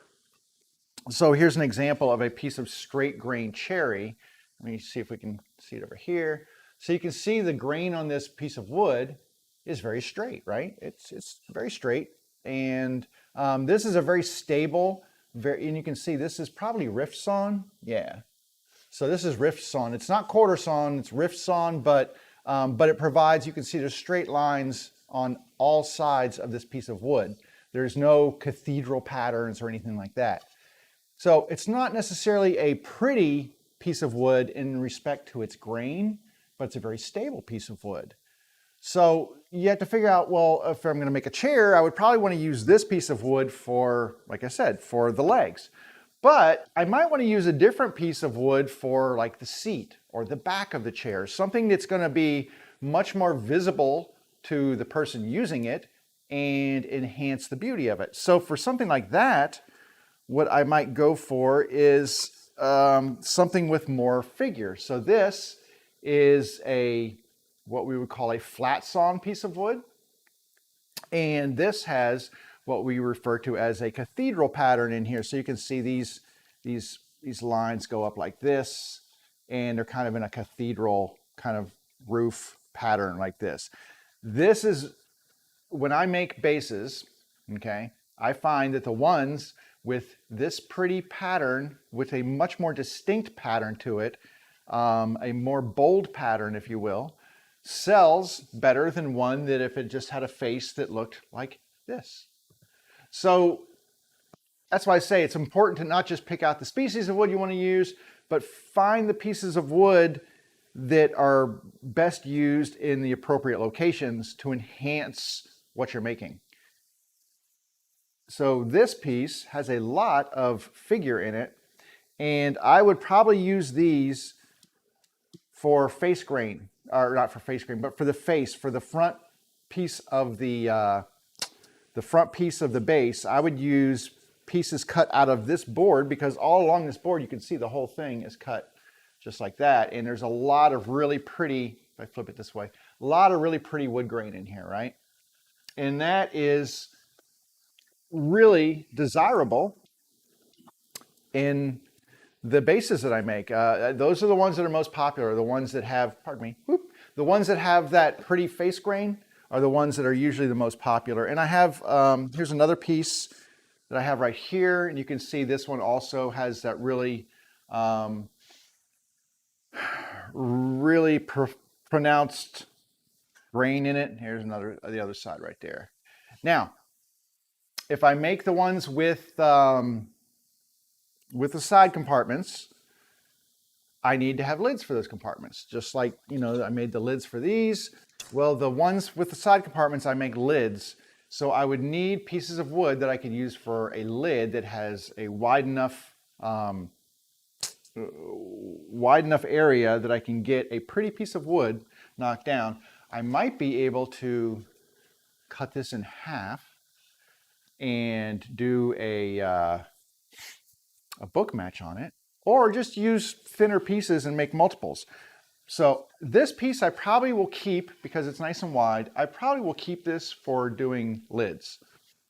Speaker 1: So here's an example of a piece of straight grain cherry. Let me see if we can see it over here. So you can see the grain on this piece of wood is very straight, right? It's very straight. And this is a very stable, and you can see this is probably rift sawn. Yeah. So this is rift sawn. It's not quarter sawn, it's rift sawn, but it provides, you can see there's straight lines on all sides of this piece of wood. There's no cathedral patterns or anything like that. So it's not necessarily a pretty piece of wood in respect to its grain, but it's a very stable piece of wood. So you have to figure out, well, if I'm going to make a chair, I would probably want to use this piece of wood for, like I said, for the legs. But I might want to use a different piece of wood for like the seat or the back of the chair, something that's going to be much more visible to the person using it and enhance the beauty of it. So for something like that, what I might go for is something with more figure. So this is what we would call a flat sawn piece of wood. And this has what we refer to as a cathedral pattern in here. So you can see these lines go up like this, and they're kind of in a cathedral kind of roof pattern like this. This is, when I make bases, okay, I find that the ones with this pretty pattern, with a much more distinct pattern to it, a more bold pattern, if you will, sells better than one that if it just had a face that looked like this. So that's why I say it's important to not just pick out the species of wood you want to use, but find the pieces of wood that are best used in the appropriate locations to enhance what you're making. So this piece has a lot of figure in it, and I would probably use these for face grain, or not for face grain, but for the face, for the front piece of the front piece of the base. I would use pieces cut out of this board, because all along this board you can see the whole thing is cut just like that, and there's a lot of really pretty, if I flip it this way, a lot of really pretty wood grain in here, right? And that is really desirable in the bases that I make. Those are the ones that are most popular, the ones that have, pardon me, whoop, the ones that have that pretty face grain are the ones that are usually the most popular. And I have, here's another piece that I have right here, and you can see this one also has that really, pronounced grain in it. Here's the other side right there. Now, if I make the ones with the side compartments, I need to have lids for those compartments. Just like, I made the lids for these. Well, the ones with the side compartments, I make lids. So I would need pieces of wood that I could use for a lid that has a wide enough area that I can get a pretty piece of wood knocked down. I might be able to cut this in half and do a book match on it. or just use thinner pieces and make multiples. So this piece I probably will keep because it's nice and wide. I probably will keep this for doing lids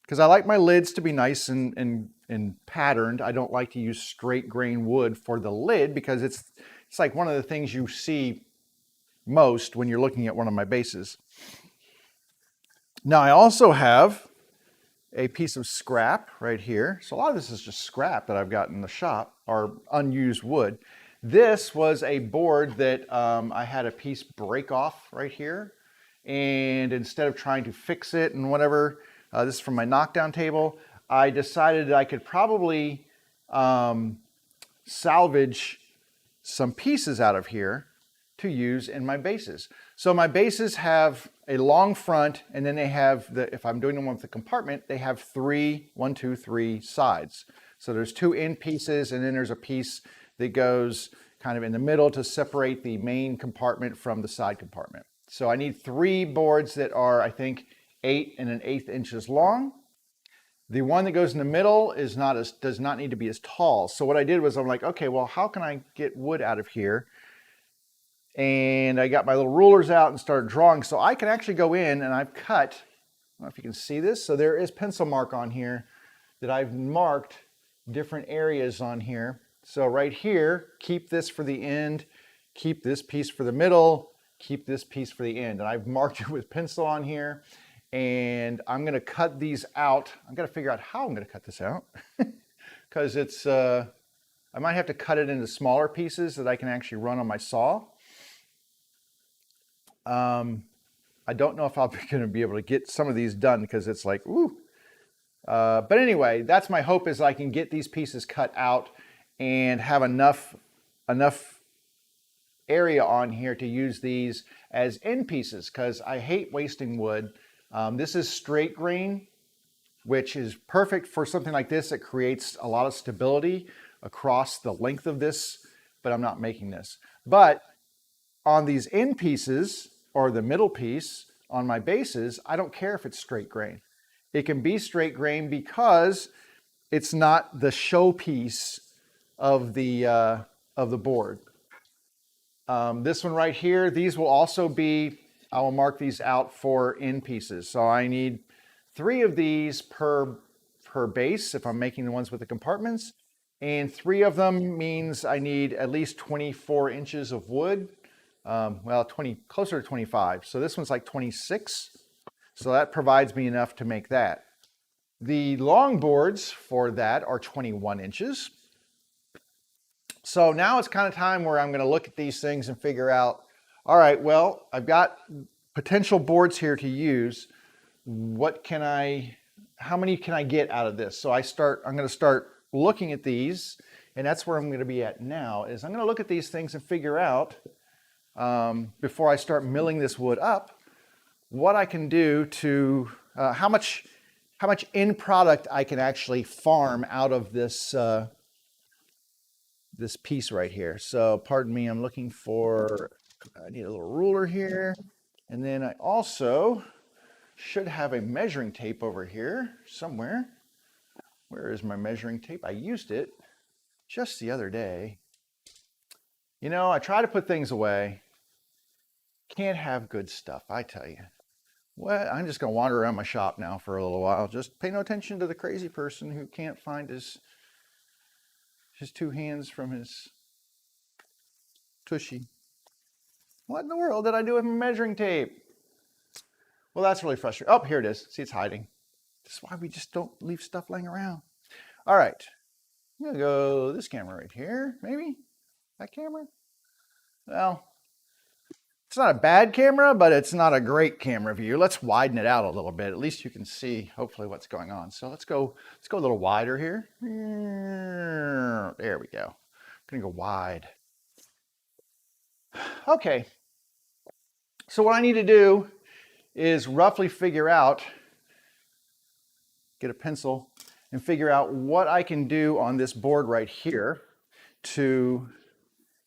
Speaker 1: because I like my lids to be nice and patterned. I don't like to use straight grain wood for the lid because it's like one of the things you see most when you're looking at one of my bases. Now I also have a piece of scrap right here. So a lot of this is just scrap that I've got in the shop, or unused wood. This was a board that I had a piece break off right here. And instead of trying to fix it and whatever, this is from my knockdown table, I decided that I could probably salvage some pieces out of here to use in my bases. So my bases have a long front, and then they have if I'm doing them with the compartment, they have one, two, three sides. So there's two end pieces, and then there's a piece that goes kind of in the middle to separate the main compartment from the side compartment. So I need 3 boards that are, I think, 8 1/8 inches long. The one that goes in the middle does not need to be as tall. So what I did was I'm like, okay, well, how can I get wood out of here? And I got my little rulers out and started drawing. So I can actually go in and I've cut, I don't know if you can see this. So there is pencil mark on here that I've marked different areas on here. So right here, keep this for the end, keep this piece for the middle, keep this piece for the end. And I've marked it with pencil on here. And I'm gonna cut these out. I've got to figure out how I'm gonna cut this out because it's, I might have to cut it into smaller pieces that I can actually run on my saw. I don't know if I'm going to be able to get some of these done because it's like, ooh. But anyway, that's my hope, is I can get these pieces cut out and have enough area on here to use these as end pieces, because I hate wasting wood. This is straight grain, which is perfect for something like this. It creates a lot of stability across the length of this, but I'm not making this. But on these end pieces, or the middle piece on my bases, I don't care if it's straight grain. It can be straight grain because it's not the showpiece of the board. This one right here, these will also be, I will mark these out for end pieces. So I need 3 of these per base if I'm making the ones with the compartments. And 3 of them means I need at least 24 inches of wood. Well, closer to 25. So this one's like 26. So that provides me enough to make that. The long boards for that are 21 inches. So now it's kind of time where I'm going to look at these things and figure out, all right, well, I've got potential boards here to use. How many can I get out of this? So I'm going to start looking at these, and that's where I'm going to be at now, is I'm going to look at these things and figure out, before I start milling this wood up, what I can do to, how much end product I can actually farm out of this, this piece right here. So pardon me, I'm looking for, I need a little ruler here. And then I also should have a measuring tape over here somewhere. Where is my measuring tape? I used it just the other day. You know, I try to put things away. Can't have good stuff, I tell you. Well, I'm just going to wander around my shop now for a little while. Just pay no attention to the crazy person who can't find his 2 hands from his tushy. What in the world did I do with my measuring tape? Well, that's really frustrating. Oh, here it is. See, it's hiding. This is why we just don't leave stuff laying around. All right. I'm going to go this camera right here, maybe? That camera? Well, it's not a bad camera, but it's not a great camera view. Let's widen it out a little bit. At least you can see, hopefully, what's going on. So let's go a little wider here. There we go. I'm going to go wide. Okay. So what I need to do is roughly figure out, get a pencil, and figure out what I can do on this board right here to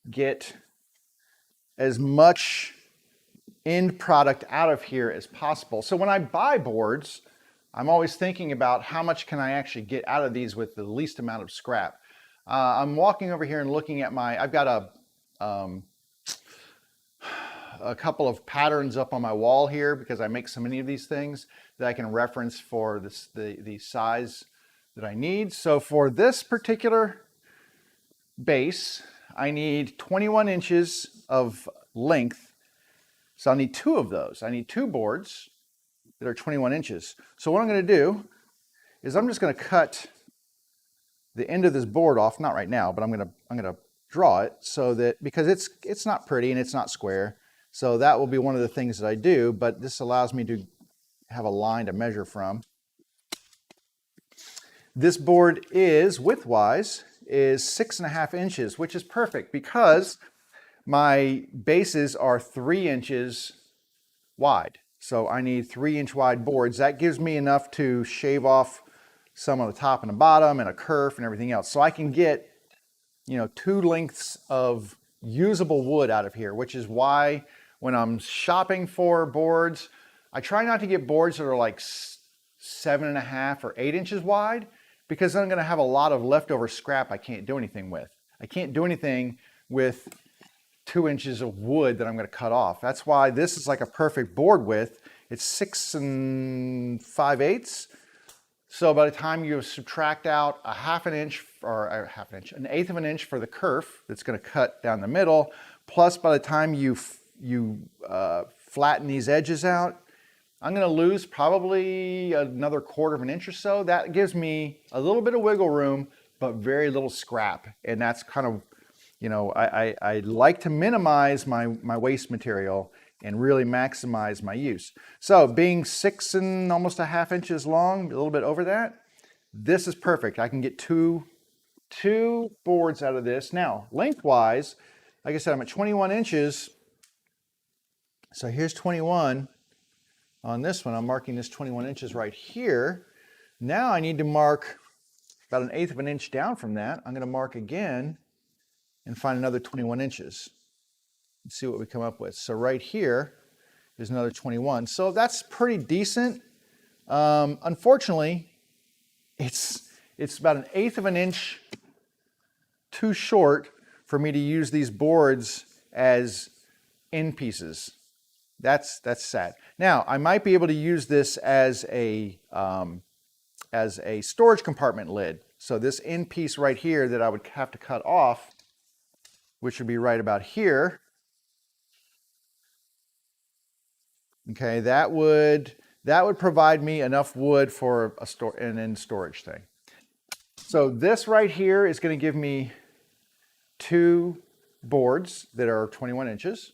Speaker 1: get as much end product out of here as possible. So when I buy boards, I'm always thinking about how much can I actually get out of these with the least amount of scrap. I'm walking over here and looking at I've got a couple of patterns up on my wall here because I make so many of these things that I can reference for the size that I need. So for this particular base, I need 21 inches of length. So I'll need two of those. I need two boards that are 21 inches. So what I'm going to do is I'm just going to cut the end of this board off, not right now, but I'm going to draw it so that, because it's not pretty and it's not square. So that will be one of the things that I do, but this allows me to have a line to measure from. This board is, width-wise, is 6.5 inches, which is perfect because my bases are 3 inches wide. So I need 3-inch wide boards. That gives me enough to shave off some on the top and the bottom and a kerf and everything else. So I can get, you know, 2 lengths of usable wood out of here, which is why when I'm shopping for boards, I try not to get boards that are like 7.5 or 8 inches wide, because then I'm going to have a lot of leftover scrap I can't do anything with. I can't do anything with 2 inches of wood that I'm going to cut off. That's why this is like a perfect board width. It's 6 5/8. So by the time you subtract out a half an inch, or an eighth of an inch for the kerf that's going to cut down the middle, plus by the time you flatten these edges out, I'm going to lose probably another 1/4 of an inch or so. That gives me a little bit of wiggle room, but very little scrap. And that's kind of, you know, I like to minimize my waste material and really maximize my use. So being 6 and almost a half inches long, a little bit over that, this is perfect. I can get two boards out of this. Now, lengthwise, like I said, I'm at 21 inches. So here's 21. On this one, I'm marking this 21 inches right here. Now I need to mark about 1/8 of an inch down from that. I'm going to mark again and find another 21 inches. Let's see what we come up with. So right here is another 21. So that's pretty decent. Unfortunately, it's about 1/8 of an inch too short for me to use these boards as end pieces. That's sad. Now, I might be able to use this as a storage compartment lid. So this end piece right here that I would have to cut off, which would be right about here. Okay, that would provide me enough wood for an end storage thing. So this right here is going to give me 2 boards that are 21 inches.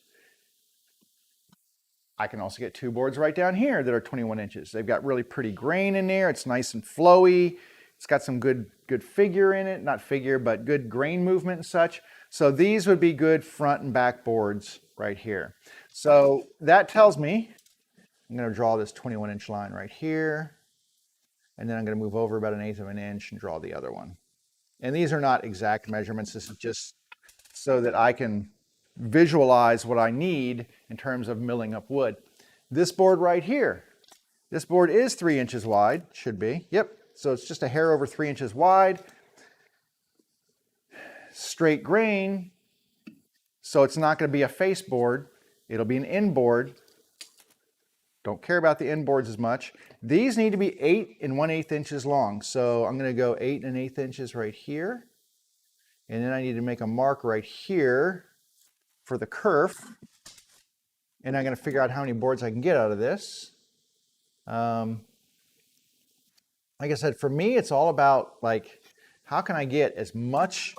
Speaker 1: I can also get 2 boards right down here that are 21 inches. They've got really pretty grain in there. It's nice and flowy. It's got some good figure in it. Not figure, but good grain movement and such. So these would be good front and back boards right here. So that tells me, I'm going to draw this 21-inch line right here. And then I'm going to move over about 1/8 of an inch and draw the other one. And these are not exact measurements. This is just so that I can visualize what I need in terms of milling up wood. This board right here, this board is 3 inches wide, should be. Yep, so it's just a hair over 3 inches wide. Straight grain, so it's not going to be a face board. It'll be an end board. Don't care about the end boards as much. These need to be 8 1/8 inches long. So I'm going to go 8 1/8 inches right here. And then I need to make a mark right here for the kerf. And I'm going to figure out how many boards I can get out of this. Like I said, for me, it's all about, like, how can I get as much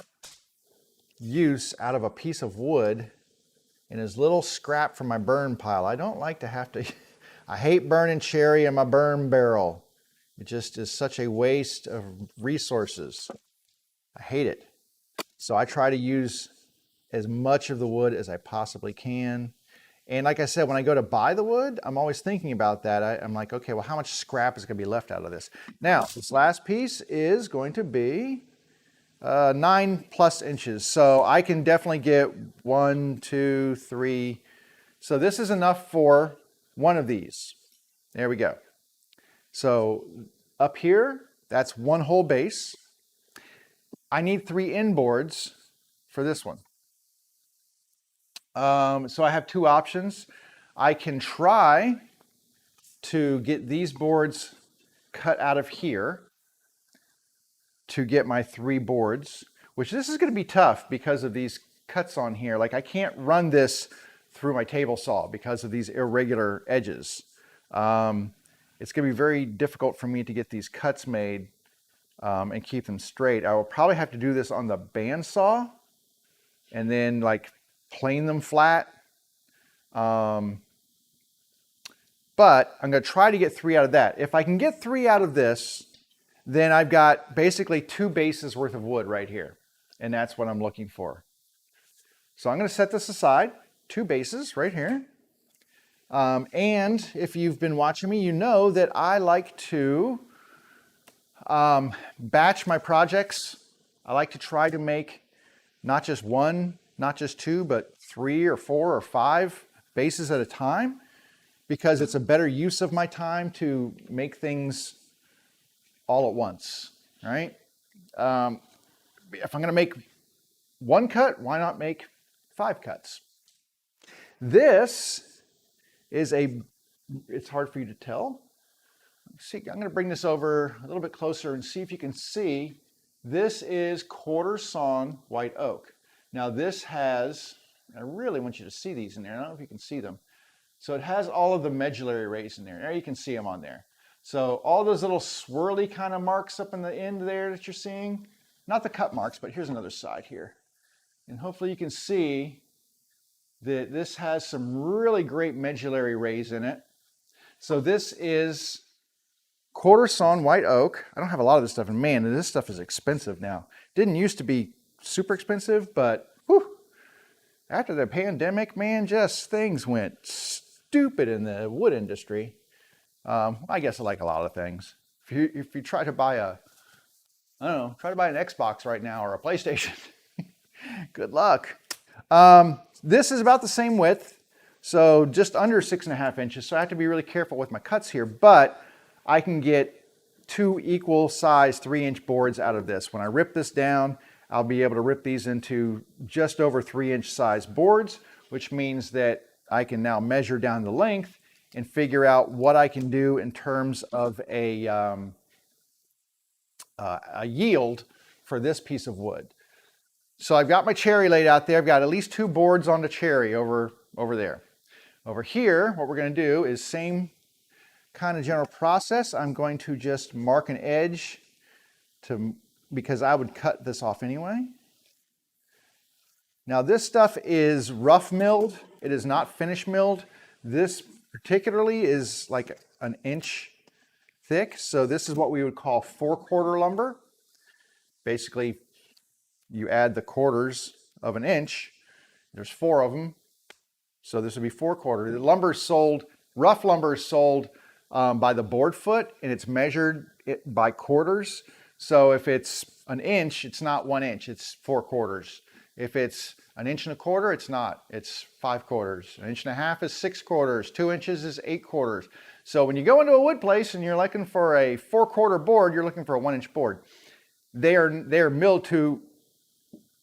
Speaker 1: use out of a piece of wood and as little scrap from my burn pile. I don't like to have to, I hate burning cherry in my burn barrel. It just is such a waste of resources. I hate it. So I try to use as much of the wood as I possibly can. And like I said, when I go to buy the wood, I'm always thinking about that. I'm like, okay, well, how much scrap is going to be left out of this? Now, this last piece is going to be 9+ inches. So I can definitely get 1, 2, 3. So this is enough for one of these. There we go. So up here, that's one whole base. I need 3 end boards for this one. So I have 2 options. I can try to get these boards cut out of here to get my 3 boards, which this is going to be tough because of these cuts on here. Like I can't run this through my table saw because of these irregular edges. It's going to be very difficult for me to get these cuts made and keep them straight. I will probably have to do this on the bandsaw and then like plane them flat. But I'm going to try to get 3 out of that. If I can get 3 out of this, then I've got basically 2 bases worth of wood right here. And that's what I'm looking for. So I'm going to set this aside, 2 bases right here. And if you've been watching me, you know that I like to batch my projects. I like to try to make not just 1, not just 2, but 3 or 4 or 5 bases at a time, because it's a better use of my time to make things all at once, right? If I'm going to make 1 cut, why not make 5 cuts? This is it's hard for you to tell. See, I'm going to bring this over a little bit closer and see if you can see. This is quarter sawn white oak. Now this has, I really want you to see these in there. I don't know if you can see them. So it has all of the medullary rays in there. There you can see them on there. So all those little swirly kind of marks up in the end there that you're seeing, not the cut marks, but here's another side here. And hopefully you can see that this has some really great medullary rays in it. So this is quarter sawn white oak. I don't have a lot of this stuff, and man, this stuff is expensive now. Didn't used to be super expensive, but whew, after the pandemic, man, just things went stupid in the wood industry. I guess like a lot of things. If you try to buy try to buy an Xbox right now or a PlayStation, good luck. This is about the same width, so just under 6.5 inches. So I have to be really careful with my cuts here, but I can get 2 equal size 3-inch boards out of this. When I rip this down, I'll be able to rip these into just over 3-inch size boards, which means that I can now measure down the length and figure out what I can do in terms of a yield for this piece of wood. So I've got my cherry laid out there. I've got at least 2 boards on the cherry over there. Over here, what we're going to do is same kind of general process. I'm going to just mark an edge because I would cut this off anyway. Now this stuff is rough milled. It is not finish milled. This particularly is like an inch thick. So this is what we would call 4/4 lumber. Basically, you add the quarters of an inch. There's 4 of them. So this would be 4/4. The lumber is sold, rough lumber is sold by the board foot, and it's measured by quarters. So if it's an inch, it's not 1 inch, it's 4/4. If it's an 1.25 inches, it's not, it's 5/4. 1.5 inches is 6/4. 2 inches is 8/4. So when you go into a wood place and you're looking for a 4/4 board, you're looking for a 1-inch board. They are milled to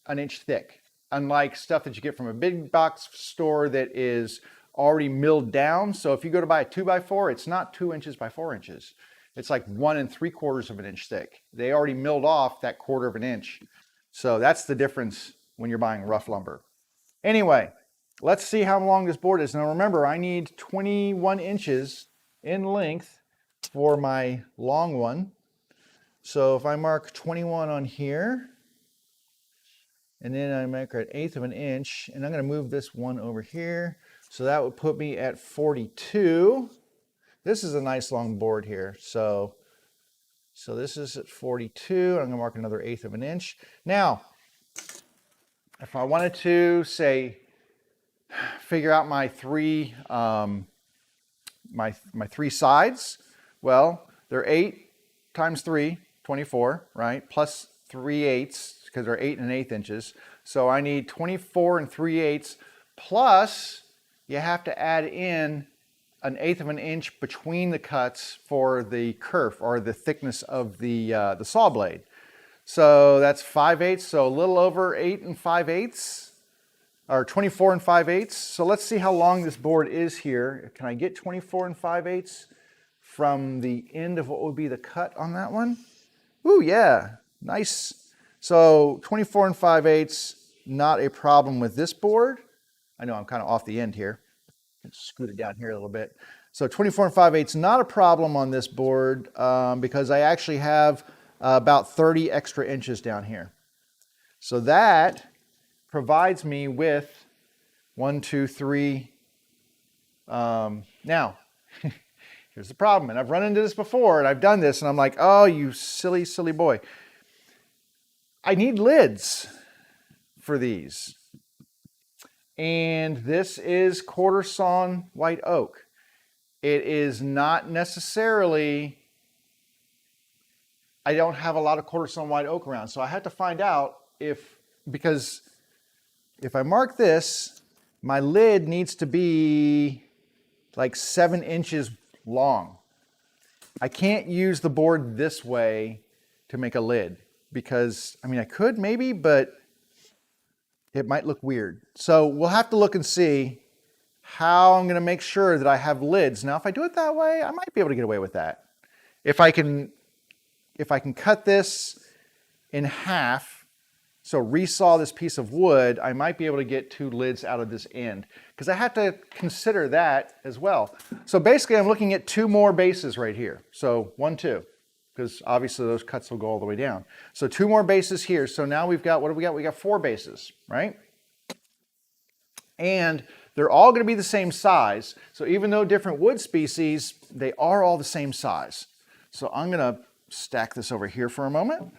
Speaker 1: an inch thick, unlike stuff that you get from a big box store that is already milled down. So if you go to buy a 2x4, it's not 2 inches by 4 inches. It's like 1 3/4 inch thick. They already milled off that 1/4 inch. So that's the difference when you're buying rough lumber. Anyway, let's see how long this board is. Now remember, I need 21 inches in length for my long one. So if I mark 21 on here, and then I make an 1/8 of an inch, and I'm going to move this one over here. So that would put me at 42. This is a nice long board here. So this is at 42. I'm going to mark another 1/8 of an inch. Now, if I wanted to say, figure out my 3 my 3 sides, well, they're 8 times 3, 24, right? Plus 3/8, because they're 8 1/8 inches. So I need 24 3/8, plus you have to add in an 1/8 of an inch between the cuts for the kerf, or the thickness of the saw blade. So that's 5/8, so a little over 8 5/8, or 24 5/8. So let's see how long this board is here. Can I get 24 5/8 from the end of what would be the cut on that one? Ooh, yeah, nice. So 24 5/8, not a problem with this board. I know I'm kind of off the end here. Scoot it down here a little bit. So 24 5/8, not a problem on this board because I actually have about 30 extra inches down here. So that provides me with 1, 2, 3. Now, here's the problem, and I've run into this before, and I've done this, and I'm like, oh, you silly, silly boy. I need lids for these. And this is quarter sawn white oak. It is not necessarily, I don't have a lot of quarter sawn white oak around, so I had to find out because if I mark this, my lid needs to be like 7 inches long. I can't use the board this way to make a lid because, I mean, I could maybe, but it might look weird. So we'll have to look and see how I'm going to make sure that I have lids. Now, if I do it that way, I might be able to get away with that. If I can cut this in half, so resaw this piece of wood, I might be able to get 2 lids out of this end because I have to consider that as well. So basically, I'm looking at 2 more bases right here. So 1, 2. Because obviously those cuts will go all the way down. So 2 more bases here. So now we've got, what do we got? We got 4 bases, right? And they're all going to be the same size. So even though different wood species, they are all the same size. So I'm going to stack this over here for a moment.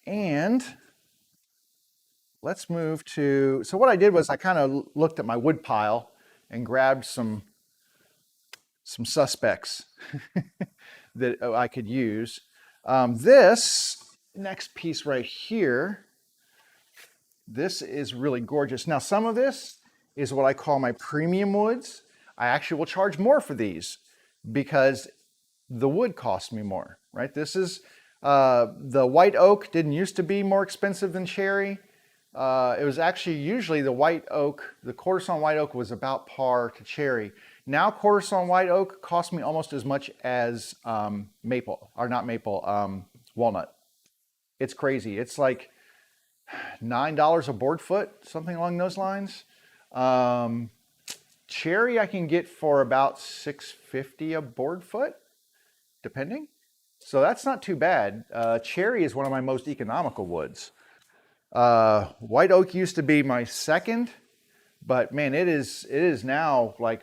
Speaker 1: And let's move to, so what I did was I kind of looked at my wood pile and grabbed some suspects that I could use. This next piece right here, this is really gorgeous. Now, some of this is what I call my premium woods. I actually will charge more for these because the wood costs me more, right? This is, the white oak didn't used to be more expensive than cherry. It was actually usually the white oak, the quarter sawn white oak was about par to cherry. Now quarter sawn white oak costs me almost as much as maple, or not maple, walnut. It's crazy. It's like $9 a board foot, something along those lines. Cherry I can get for about $6.50 a board foot, depending. So that's not too bad. Cherry is one of my most economical woods. White oak used to be my second, but man, it is now like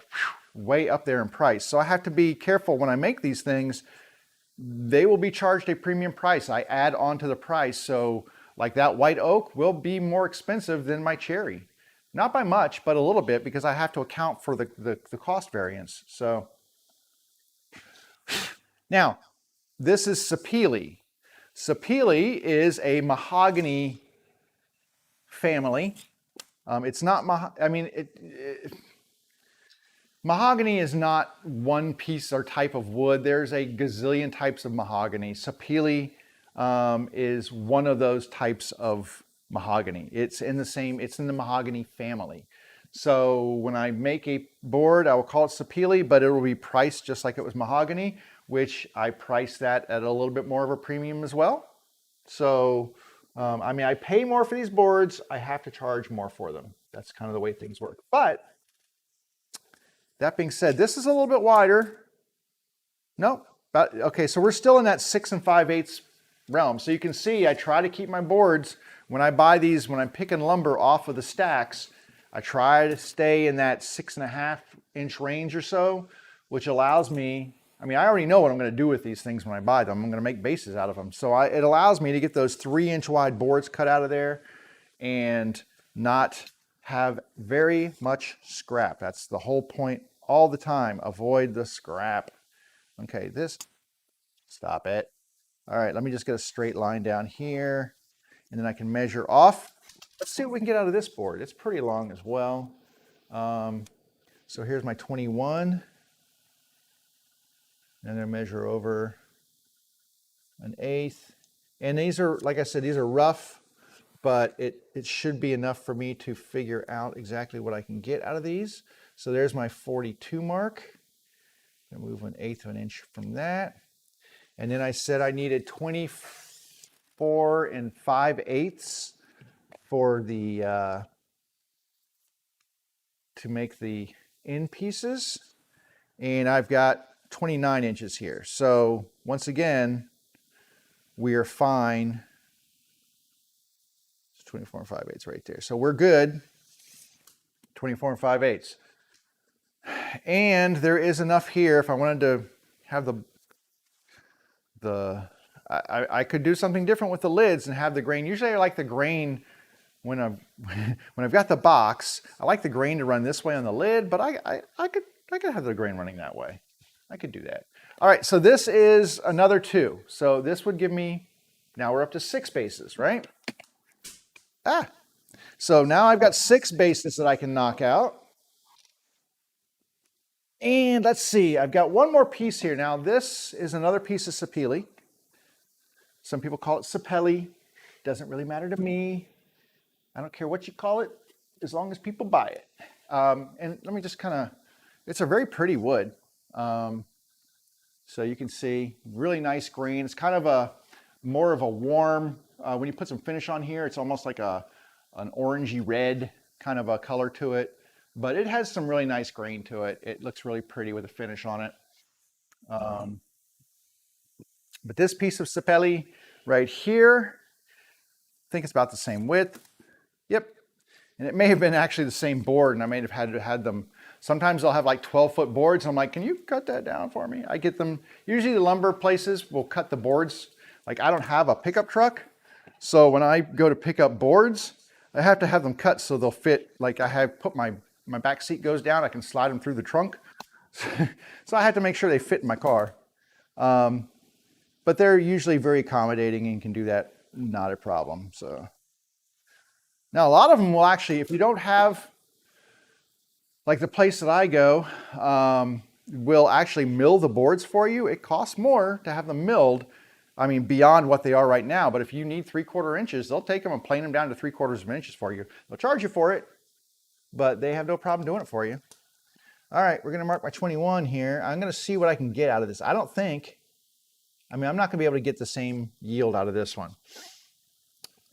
Speaker 1: way up there in price. So I have to be careful when I make these things. They will be charged a premium price. I add on to the price. So like that white oak will be more expensive than my cherry. Not by much, but a little bit because I have to account for the cost variance. So now this is sapele. Sapele is a mahogany family. It's not, mahogany is not one piece or type of wood. There's a gazillion types of mahogany. Sapele is one of those types of mahogany. It's in the mahogany family. So when I make a board, I will call it sapele, but it will be priced just like it was mahogany, which I price that at a little bit more of a premium as well. So, I pay more for these boards. I have to charge more for them. That's kind of the way things work. But that being said, this is a little bit wider. Nope. Okay, so we're still in that 6 5/8 realm. So you can see I try to keep my boards, when I buy these, when I'm picking lumber off of the stacks, I try to stay in that 6.5 inch range or so, which allows me, I already know what I'm going to do with these things when I buy them. I'm going to make bases out of them. So it allows me to get those 3 inch wide boards cut out of there and not have very much scrap. That's the whole point all the time. Avoid the scrap. Okay, stop it. All right, let me just get a straight line down here and then I can measure off. Let's see what we can get out of this board. It's pretty long as well. So here's my 21. And then measure over 1/8. And these are, like I said, these are rough, but it should be enough for me to figure out exactly what I can get out of these. So there's my 42 mark. I'm gonna move 1/8 of an inch from that. And then I said I needed 24 5/8 for the, to make the end pieces. And I've got 29 inches here. So once again, we are fine. It's 24 5/8 right there. So we're good. 24 5/8. And there is enough here if I wanted to have I could do something different with the lids and have the grain. Usually I like the grain when I've got the box, I like the grain to run this way on the lid, but I could have the grain running that way. I could do that. All right, so this is another 2. So this would give me, now we're up to 6 bases, right? So now I've got 6 bases that I can knock out. And let's see, I've got one more piece here. Now this is another piece of sapele. Some people call it sapele. Doesn't really matter to me. I don't care what you call it, as long as people buy it. And let me just kind of, it's a very pretty wood. So you can see, really nice green. It's kind of a, more of a warm, when you put some finish on here, it's almost like an orangey red kind of a color to it. But it has some really nice grain to it. It looks really pretty with a finish on it. But this piece of sapele right here, I think it's about the same width. Yep. And it may have been actually the same board, and I may have had them. Sometimes they'll have like 12-foot boards. And I'm like, can you cut that down for me? I get them. Usually the lumber places will cut the boards. Like I don't have a pickup truck. So when I go to pick up boards, I have to have them cut so they'll fit. Like I have put my back seat goes down. I can slide them through the trunk. So I have to make sure they fit in my car. But they're usually very accommodating and can do that, not a problem. So now a lot of them will actually, if you don't have, like the place that I go, will actually mill the boards for you. It costs more to have them milled. I mean, beyond what they are right now. But if you need 3/4 inches, they'll take them and plane them down to 3/4 inches for you. They'll charge you for it, but they have no problem doing it for you. All right, we're gonna mark my 21 here. I'm gonna see what I can get out of this. I don't think, I mean, I'm not gonna be able to get the same yield out of this one.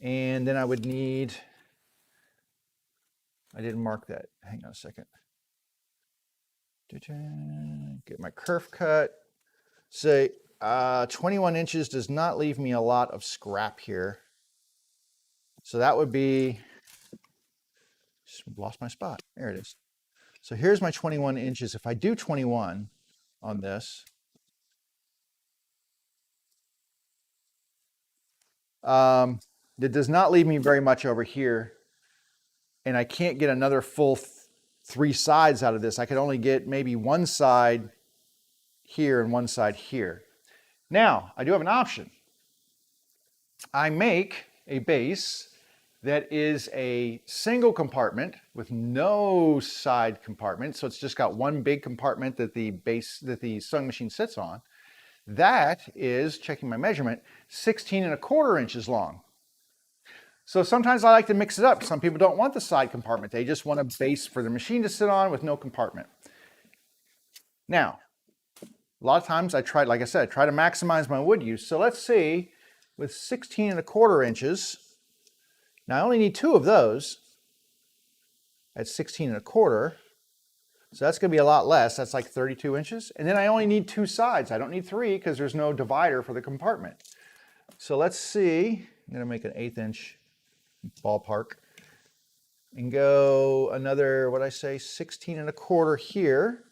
Speaker 1: And then I would need, I didn't mark that. Hang on a second. Get my kerf cut. Say 21 inches does not leave me a lot of scrap here. So that would be, just lost my spot. There it is. So here's my 21 inches. If I do 21 on this, it does not leave me very much over here. And I can't get another full 3 sides out of this. I could only get maybe one side here and one side here. Now, I do have an option. I make a base that is a single compartment with no side compartment. So it's just got one big compartment that the base, that the sewing machine sits on. That is, checking my measurement, 16 1/4 inches long. So sometimes I like to mix it up. Some people don't want the side compartment. They just want a base for the machine to sit on with no compartment. Now, a lot of times I try, like I said, try to maximize my wood use. So let's see, with 16 1/4 inches, now I only need 2 of those at 16 1/4. So that's gonna be a lot less. That's like 32 inches. And then I only need 2 sides. I don't need 3 because there's no divider for the compartment. So let's see, I'm gonna make an 1/8 inch ballpark and go another, what I say, 16 1/4 here.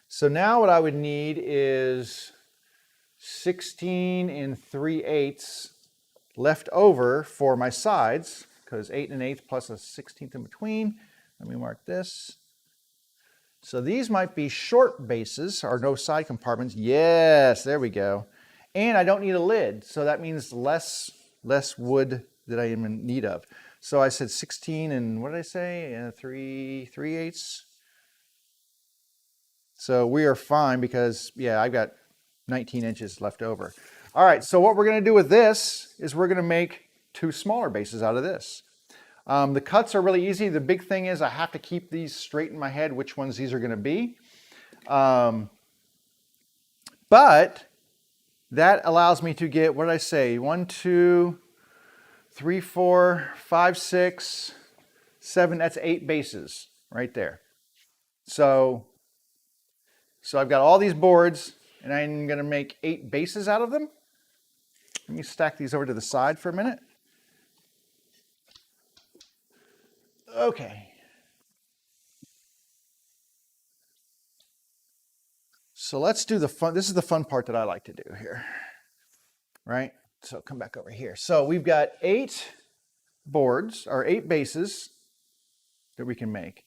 Speaker 1: So now what I would need is 16 3/8 left over for my sides, because 8 1/8 plus a 16th in between. Let me mark this. So these might be short bases, or no side compartments. Yes, there we go. And I don't need a lid, so that means less wood that I am in need of. So I said 16 and what did I say? 3/8. So we are fine because, yeah, I've got 19 inches left over. All right, so what we're going to do with this is we're going to make 2 smaller bases out of this. The cuts are really easy. The big thing is I have to keep these straight in my head, which ones these are going to be. But that allows me to get, what did I say? 1, 2, 3, 4, 5, 6, 7. That's 8 bases right there. So I've got all these boards, and I'm going to make 8 bases out of them. Let me stack these over to the side for a minute. Okay. So let's do the fun. This is the fun part that I like to do here, right? So come back over here. So we've got 8 boards, or 8 bases that we can make,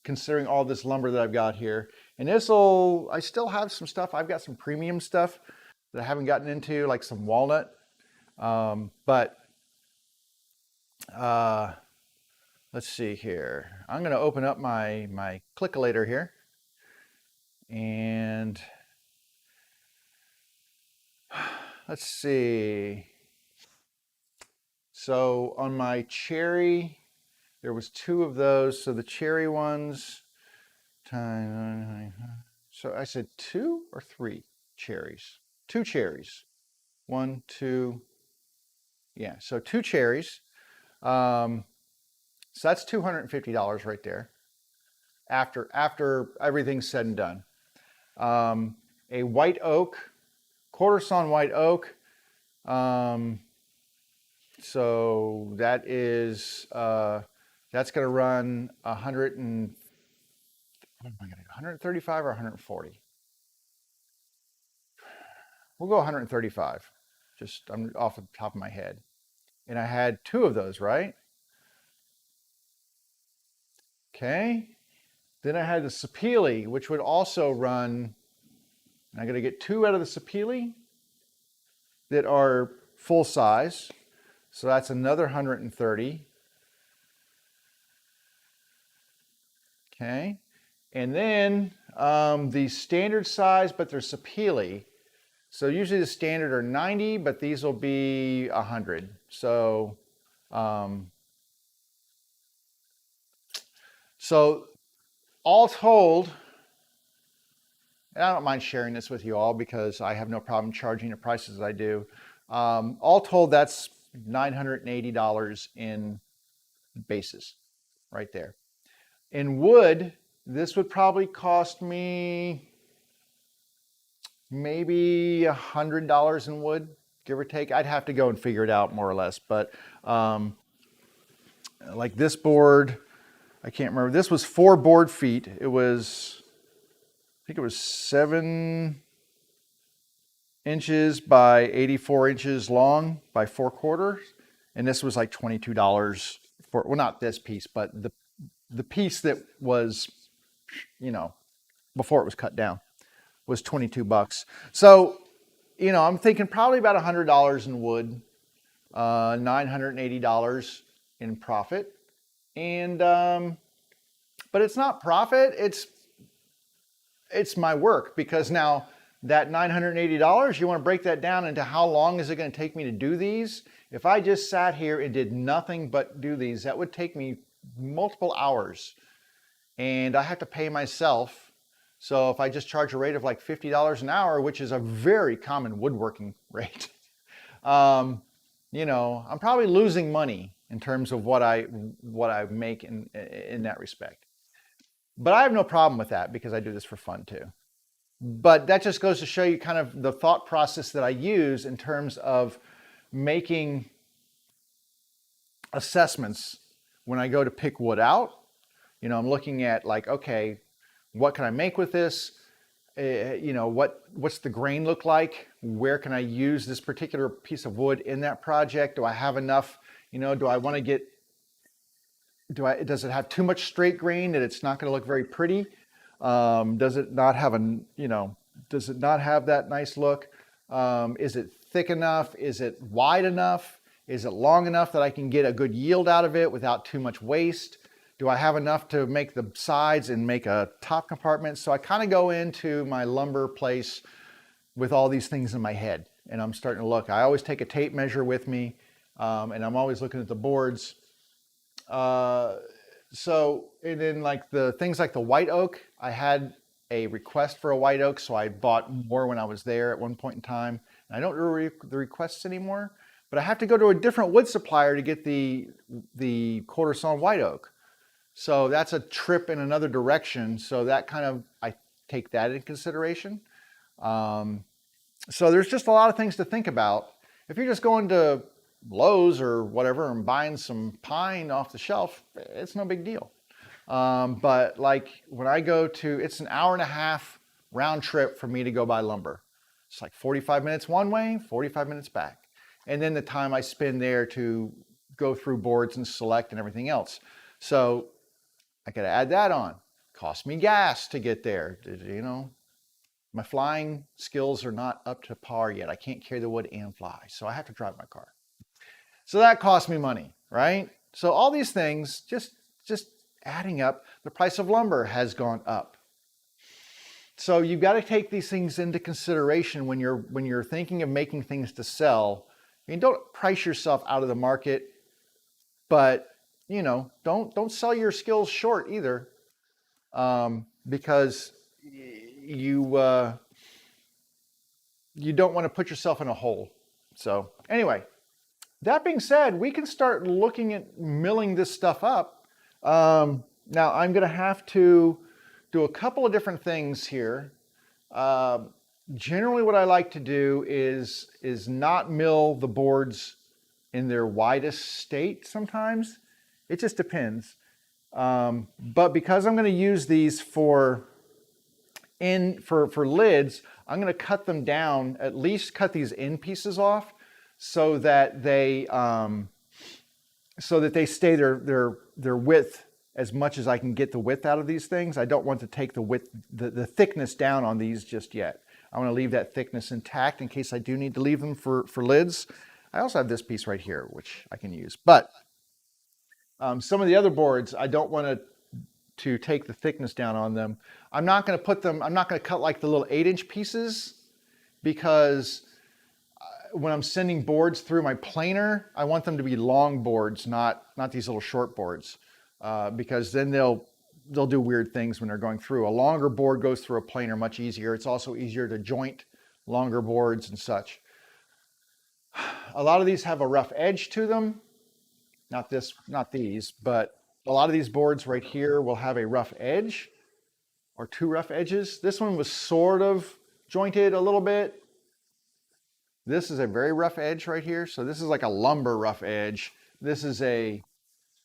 Speaker 1: considering all this lumber that I've got here. And I still have some stuff. I've got some premium stuff that I haven't gotten into, like some walnut. But let's see here. I'm going to open up my Clickalator here. And let's see. So on my cherry, there was 2 of those. So the cherry ones, so I said 2 or 3 cherries? 2 cherries. 1, 2, yeah, so 2 cherries. So that's $250 right there after everything's said and done. A white oak, quarter sawn white oak. So that is that's going to run 135 or 140. We'll go 135. Just I'm off the top of my head. And I had 2 of those, right? Okay. Then I had the sapele, which would also run, and I'm going to get 2 out of the sapele that are full size. So that's another 130. Okay. And then the standard size, but they're sapele. So usually the standard are 90, but these will be 100. So all told, and I don't mind sharing this with you all because I have no problem charging the prices I do. All told, that's $980 in bases right there. In wood, this would probably cost me maybe $100 in wood, give or take. I'd have to go and figure it out more or less. But like this board, I can't remember. This was 4 board feet. It was, I think it was 7 inches by 84 inches long by 4 quarters. And this was like $22 for, well, not this piece, but the piece that was, you know, before it was cut down was 22 bucks. So, you know, I'm thinking probably about $100 in wood, $980 in profit. And, but it's not profit, it's my work, because now that $980, you want to break that down into how long is it going to take me to do these? If I just sat here and did nothing but do these, that would take me multiple hours, and I have to pay myself. So if I just charge a rate of like $50 an hour, which is a very common woodworking rate, you know, I'm probably losing money in terms of what I make in that respect. But I have no problem with that because I do this for fun too. But that just goes to show you kind of the thought process that I use in terms of making assessments when I go to pick wood out. You know, I'm looking at like, okay, what can I make with this? You know, what's the grain look like? Where can I use this particular piece of wood in that project? Do I have enough? You know, do I want to get, does it have too much straight grain that it's not going to look very pretty? Does it not have does it not have that nice look? Is it thick enough? Is it wide enough? Is it long enough that I can get a good yield out of it without too much waste? Do I have enough to make the sides and make a top compartment? So I kind of go into my lumber place with all these things in my head, and I'm starting to look. I always take a tape measure with me, and I'm always looking at the boards. And then like the things like the white oak, I had a request for a white oak, so I bought more when I was there at one point in time. And I don't do the requests anymore, but I have to go to a different wood supplier to get the quarter sawn white oak. So that's a trip in another direction. So that kind of, I take that into consideration. So there's just a lot of things to think about. If you're just going to Lowe's or whatever and buying some pine off the shelf, it's no big deal. But like when I go to, it's an hour and a half round trip for me to go buy lumber. It's like 45 minutes one way, 45 minutes back. And then the time I spend there to go through boards and select and everything else. So I got to add that on. Cost me gas to get there. You know, my flying skills are not up to par yet. I can't carry the wood and fly, so I have to drive my car. So that costs me money, right? So all these things, just adding up, the price of lumber has gone up. So you've got to take these things into consideration when you're thinking of making things to sell. I mean, don't price yourself out of the market, but you know, don't sell your skills short either, because you don't want to put yourself in a hole. So anyway, that being said, we can start looking at milling this stuff up. Now I'm going to have to do a couple of different things here. Generally what I like to do is not mill the boards in their widest state sometimes. It just depends. But because I'm going to use these for lids, I'm going to cut them down, at least cut these end pieces off so that they stay their width as much as I can get the width out of these things. I don't want to take the thickness down on these just yet. I want to leave that thickness intact in case I do need to leave them for lids. I also have this piece right here, which I can use. But some of the other boards, I don't want to take the thickness down on them. I'm not going to cut like the little 8-inch pieces, because when I'm sending boards through my planer, I want them to be long boards, not these little short boards, because then they'll do weird things when they're going through. A longer board goes through a planer much easier. It's also easier to joint longer boards and such. A lot of these have a rough edge to them. Not these, but a lot of these boards right here will have a rough edge or two rough edges. This one was sort of jointed a little bit. This is a very rough edge right here. So this is like a lumber rough edge. This is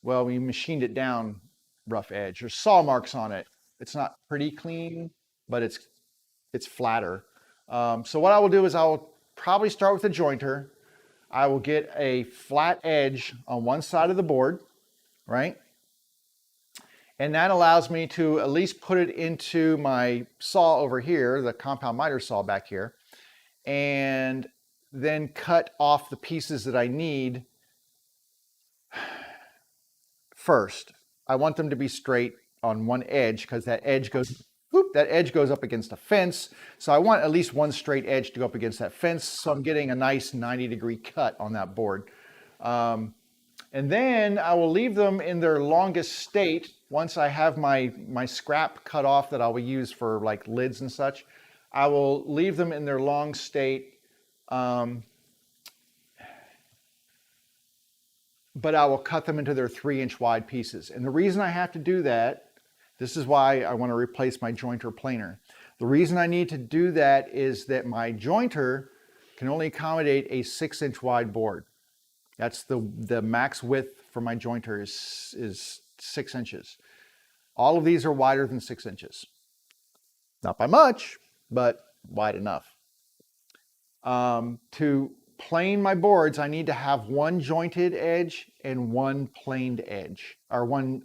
Speaker 1: well, we machined it down rough edge. There's saw marks on it. It's not pretty clean, but it's flatter. So what I will do is I will probably start with a jointer. I will get a flat edge on one side of the board, right? And that allows me to at least put it into my saw over here, the compound miter saw back here, and then cut off the pieces that I need first. I want them to be straight on one edge because that edge goes up against a fence. So I want at least one straight edge to go up against that fence. So I'm getting a nice 90-degree cut on that board. And then I will leave them in their longest state. Once I have my scrap cut off that I will use for like lids and such, I will leave them in their long state. But I will cut them into their 3-inch wide pieces. And the reason I have to do that, this is why I want to replace my jointer planer. The reason I need to do that is that my jointer can only accommodate a 6-inch wide board. That's the max width for my jointer is 6 inches. All of these are wider than 6 inches. Not by much, but wide enough. To plane my boards, I need to have one jointed edge and one planed edge, or one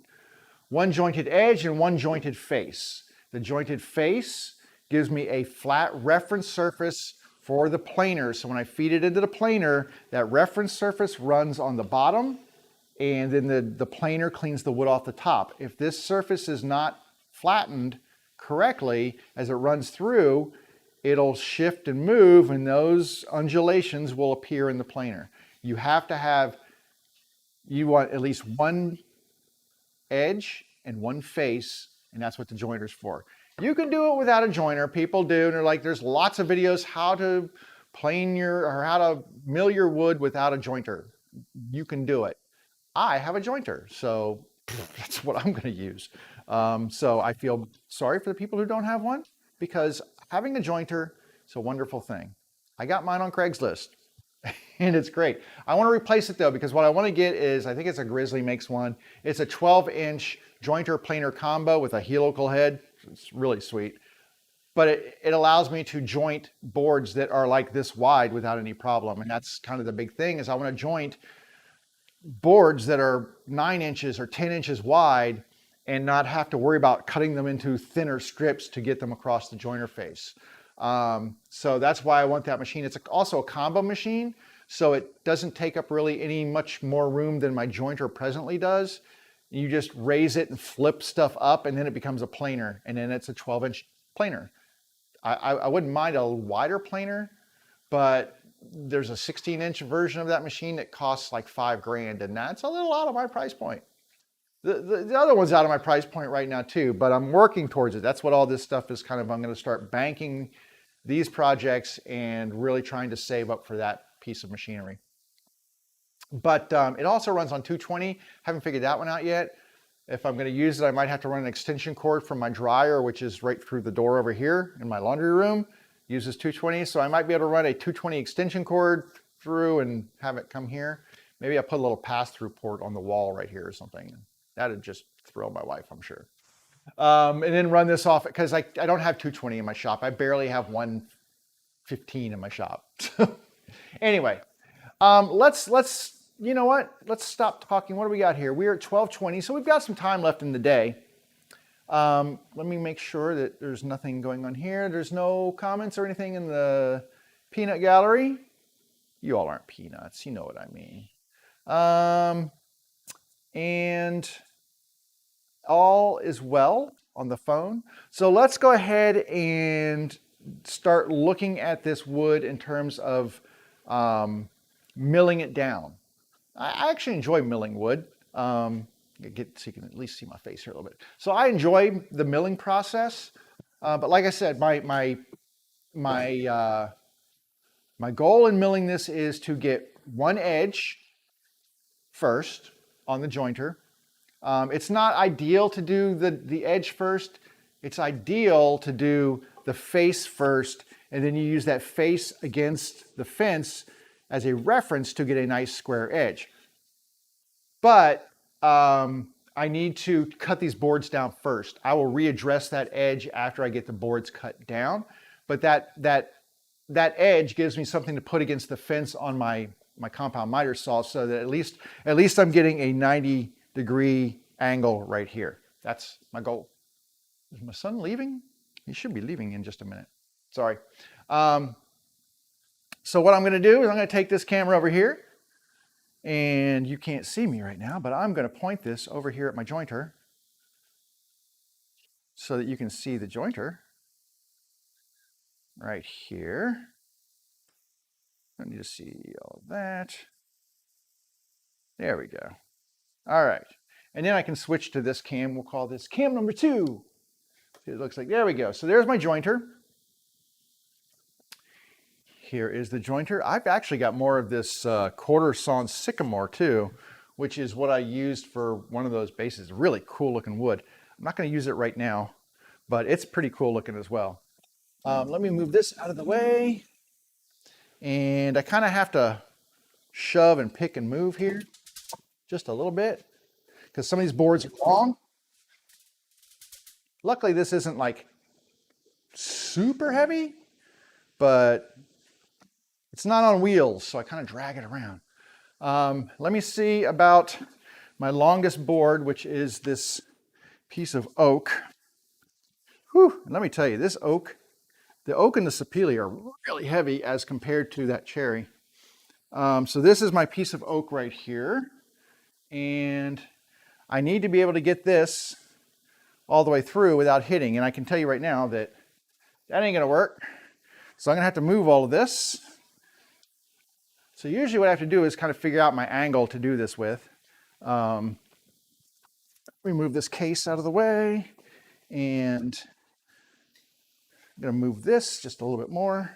Speaker 1: jointed edge and one jointed face. The jointed face gives me a flat reference surface for the planer. So when I feed it into the planer, that reference surface runs on the bottom and then the planer cleans the wood off the top. If this surface is not flattened correctly as it runs through, it'll shift and move, and those undulations will appear in the planer. You have to have, you want at least one edge and one face, and that's what the jointer's for. You can do it without a jointer. People do, and they're like, there's lots of videos how to plane your, or how to mill your wood without a jointer. You can do it. I have a jointer, so that's what I'm going to use. So I feel sorry for the people who don't have one, because having a jointer is a wonderful thing. I got mine on Craigslist and it's great. I want to replace it though, because what I want to get is, I think it's a Grizzly makes one. It's a 12-inch jointer planer combo with a helical head. It's really sweet. But it allows me to joint boards that are like this wide without any problem. And that's kind of the big thing, is I want to joint boards that are 9 inches or 10 inches wide and not have to worry about cutting them into thinner strips to get them across the jointer face. So that's why I want that machine. It's also a combo machine, so it doesn't take up really any much more room than my jointer presently does. You just raise it and flip stuff up, and then it becomes a planer, and then it's a 12-inch planer. I wouldn't mind a wider planer, but there's a 16-inch version of that machine that costs like $5,000, and that's a little out of my price point. The other one's out of my price point right now too, but I'm working towards it. That's what all this stuff is kind of, I'm going to start banking these projects and really trying to save up for that piece of machinery. But it also runs on 220. Haven't figured that one out yet. If I'm going to use it, I might have to run an extension cord from my dryer, which is right through the door over here in my laundry room. Uses 220, so I might be able to run a 220 extension cord through and have it come here. Maybe I'll put a little pass-through port on the wall right here or something. That'd just thrill my wife, I'm sure. And then run this off, because I don't have 220 in my shop. I barely have 115 in my shop. Anyway, let's you know what? Let's stop talking. What do we got here? We are at 12:20, so we've got some time left in the day. Let me make sure that there's nothing going on here. There's no comments or anything in the peanut gallery. You all aren't peanuts, you know what I mean. And all is well on the phone. So let's go ahead and start looking at this wood in terms of milling it down. I actually enjoy milling wood. So you can at least see my face here a little bit. So I enjoy the milling process, but like I said, my goal in milling this is to get one edge first on the jointer. It's not ideal to do the edge first. It's ideal to do the face first, and then you use that face against the fence as a reference to get a nice square edge. But I need to cut these boards down first. I will readdress that edge after I get the boards cut down, but that edge gives me something to put against the fence on my compound miter saw, so that at least I'm getting a 90-degree angle right here. That's my goal. Is my son leaving? He should be leaving in just a minute. Sorry. So what I'm going to do is I'm going to take this camera over here, and you can't see me right now, but I'm going to point this over here at my jointer so that you can see the jointer right here. I need to see all of that. There we go. All right. And then I can switch to this cam. We'll call this cam number 2. It looks like, there we go. So there's my jointer. Here is the jointer. I've actually got more of this quarter sawn sycamore too, which is what I used for one of those bases. Really cool looking wood. I'm not going to use it right now, but it's pretty cool looking as well. Let me move this out of the way. And I kind of have to shove and pick and move here just a little bit, because some of these boards are long. Luckily, this isn't like super heavy, but it's not on wheels, so I kind of drag it around. Let me see about my longest board, which is this piece of oak. Whew, and let me tell you, this oak, the oak and the sapele are really heavy as compared to that cherry. So this is my piece of oak right here. and I need to be able to get this all the way through without hitting, and I can tell you right now that that ain't gonna work. So I'm gonna have to move all of this. So usually what I have to do is kind of figure out my angle to do this with. Remove this case out of the way, and I'm gonna move this just a little bit more.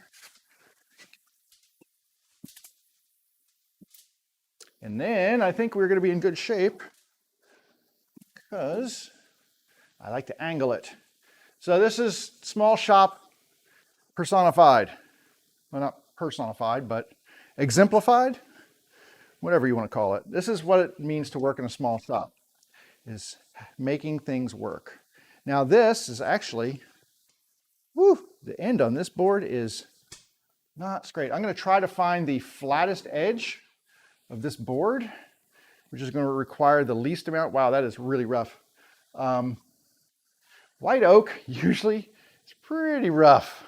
Speaker 1: And then I think we're gonna be in good shape because I like to angle it. So this is small shop personified. Well, not personified, but exemplified, whatever you want to call it. This is what it means to work in a small shop, is making things work. Now this is actually, the end on this board is not straight. I'm going to try to find the flattest edge of this board, which is going to require the least amount. Wow, that is really rough. White oak usually is pretty rough.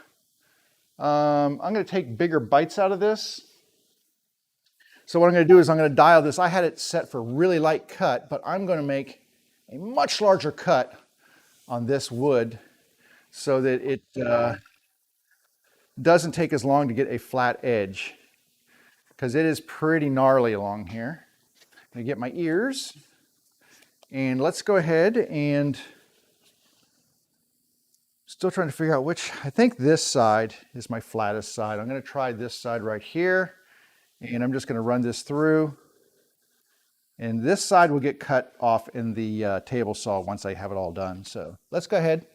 Speaker 1: I'm going to take bigger bites out of this. So what I'm going to do is I'm going to dial this. I had it set for really light cut, but I'm going to make a much larger cut on this wood so that it doesn't take as long to get a flat edge, because it is pretty gnarly along here. I'm going to get my ears, and let's go ahead and still trying to figure out which. I think this side is my flattest side. I'm going to try this side right here, and I'm just going to run this through. And this side will get cut off in the table saw once I have it all done. So let's go ahead.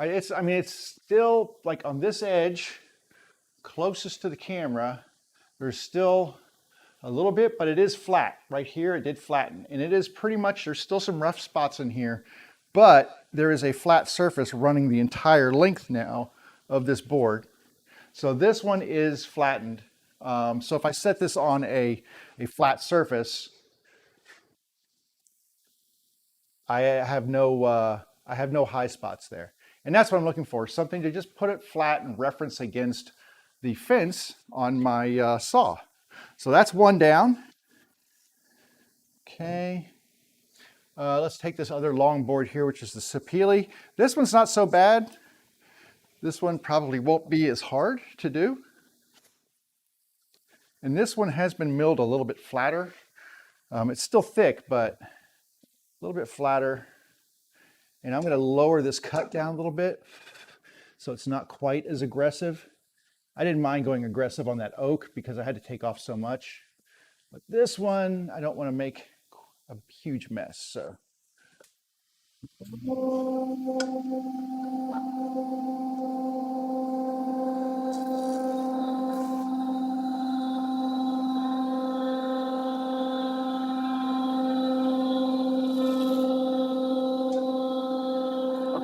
Speaker 1: It's still like on this edge, closest to the camera, there's still a little bit, but it is flat. Right here, it did flatten. And it is pretty much, there's still some rough spots in here, but there is a flat surface running the entire length now of this board. So this one is flattened. So if I set this on a flat surface, I have no high spots there. And that's what I'm looking for, something to just put it flat and reference against the fence on my saw. So that's one down. Okay. Let's take this other long board here, which is the sapele. This one's not so bad. This one probably won't be as hard to do. And this one has been milled a little bit flatter. It's still thick, but a little bit flatter. And I'm going to lower this cut down a little bit so it's not quite as aggressive. I didn't mind going aggressive on that oak because I had to take off so much. But this one, I don't want to make a huge mess. So.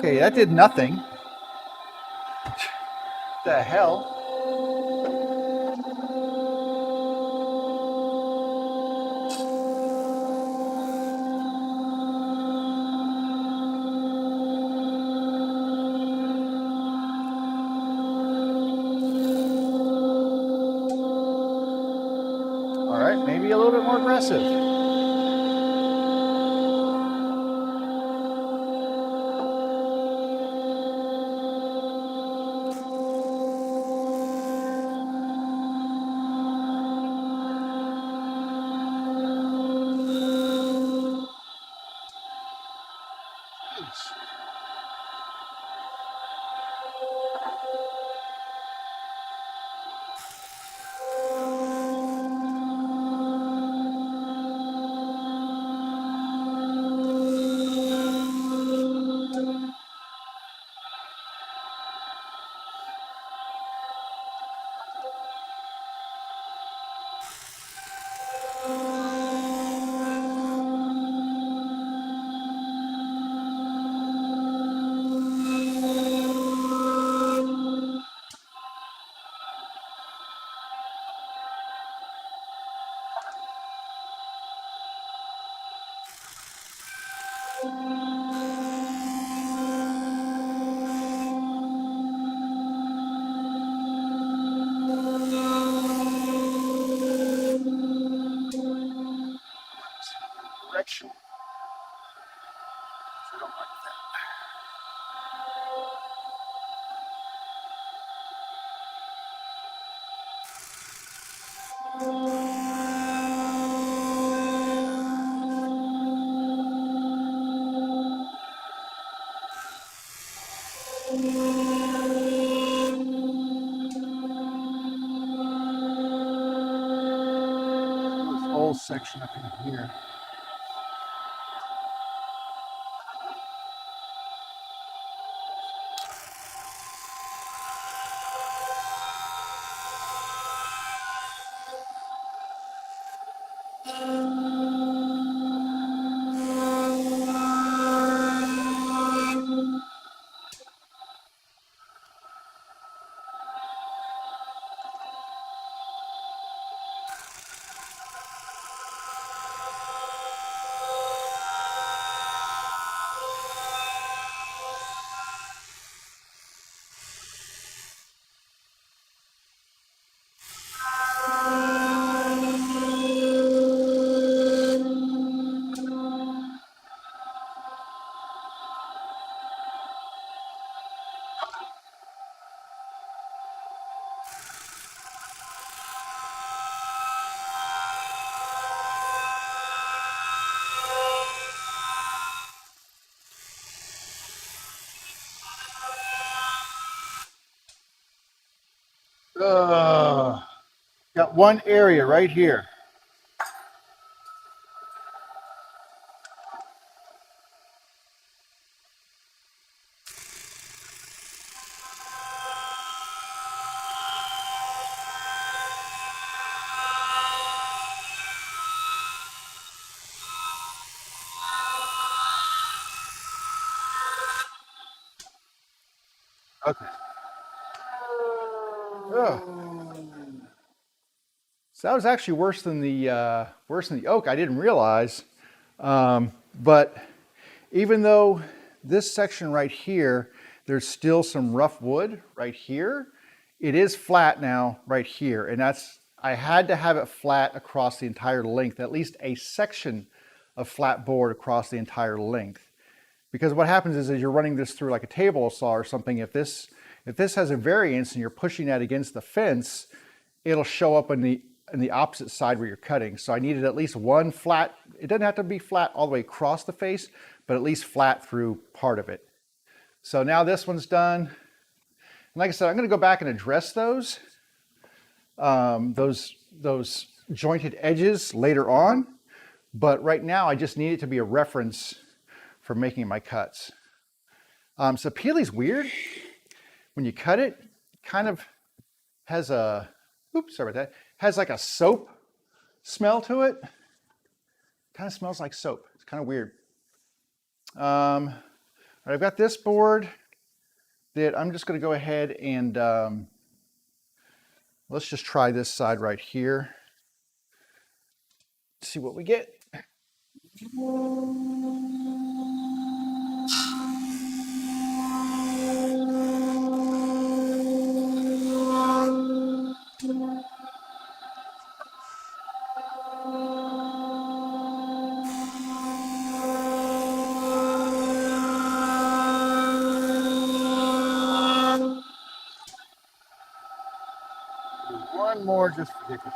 Speaker 1: Okay, that did nothing. The hell? All right, maybe a little bit more aggressive. Direction. I don't like this whole section up in here. Got one area right here. Okay. So that was actually worse than the oak. I didn't realize, but even though this section right here, there's still some rough wood right here. It is flat now right here, and I had to have it flat across the entire length, at least a section of flat board across the entire length. Because what happens is, as you're running this through like a table saw or something, if this has a variance and you're pushing that against the fence, it'll show up in the opposite side where you're cutting. So I needed at least one flat. It doesn't have to be flat all the way across the face, but at least flat through part of it. So now this one's done. And like I said, I'm going to go back and address those jointed edges later on. But right now, I just need it to be a reference for making my cuts. So peely's weird. When you cut it, kind of has a, oops, sorry about that, has like a soap smell to it. Kind of smells like soap. It's kind of weird. All I've got this board that I'm just going to go ahead and let's just try this side right here. See what we get. One more just for giggles.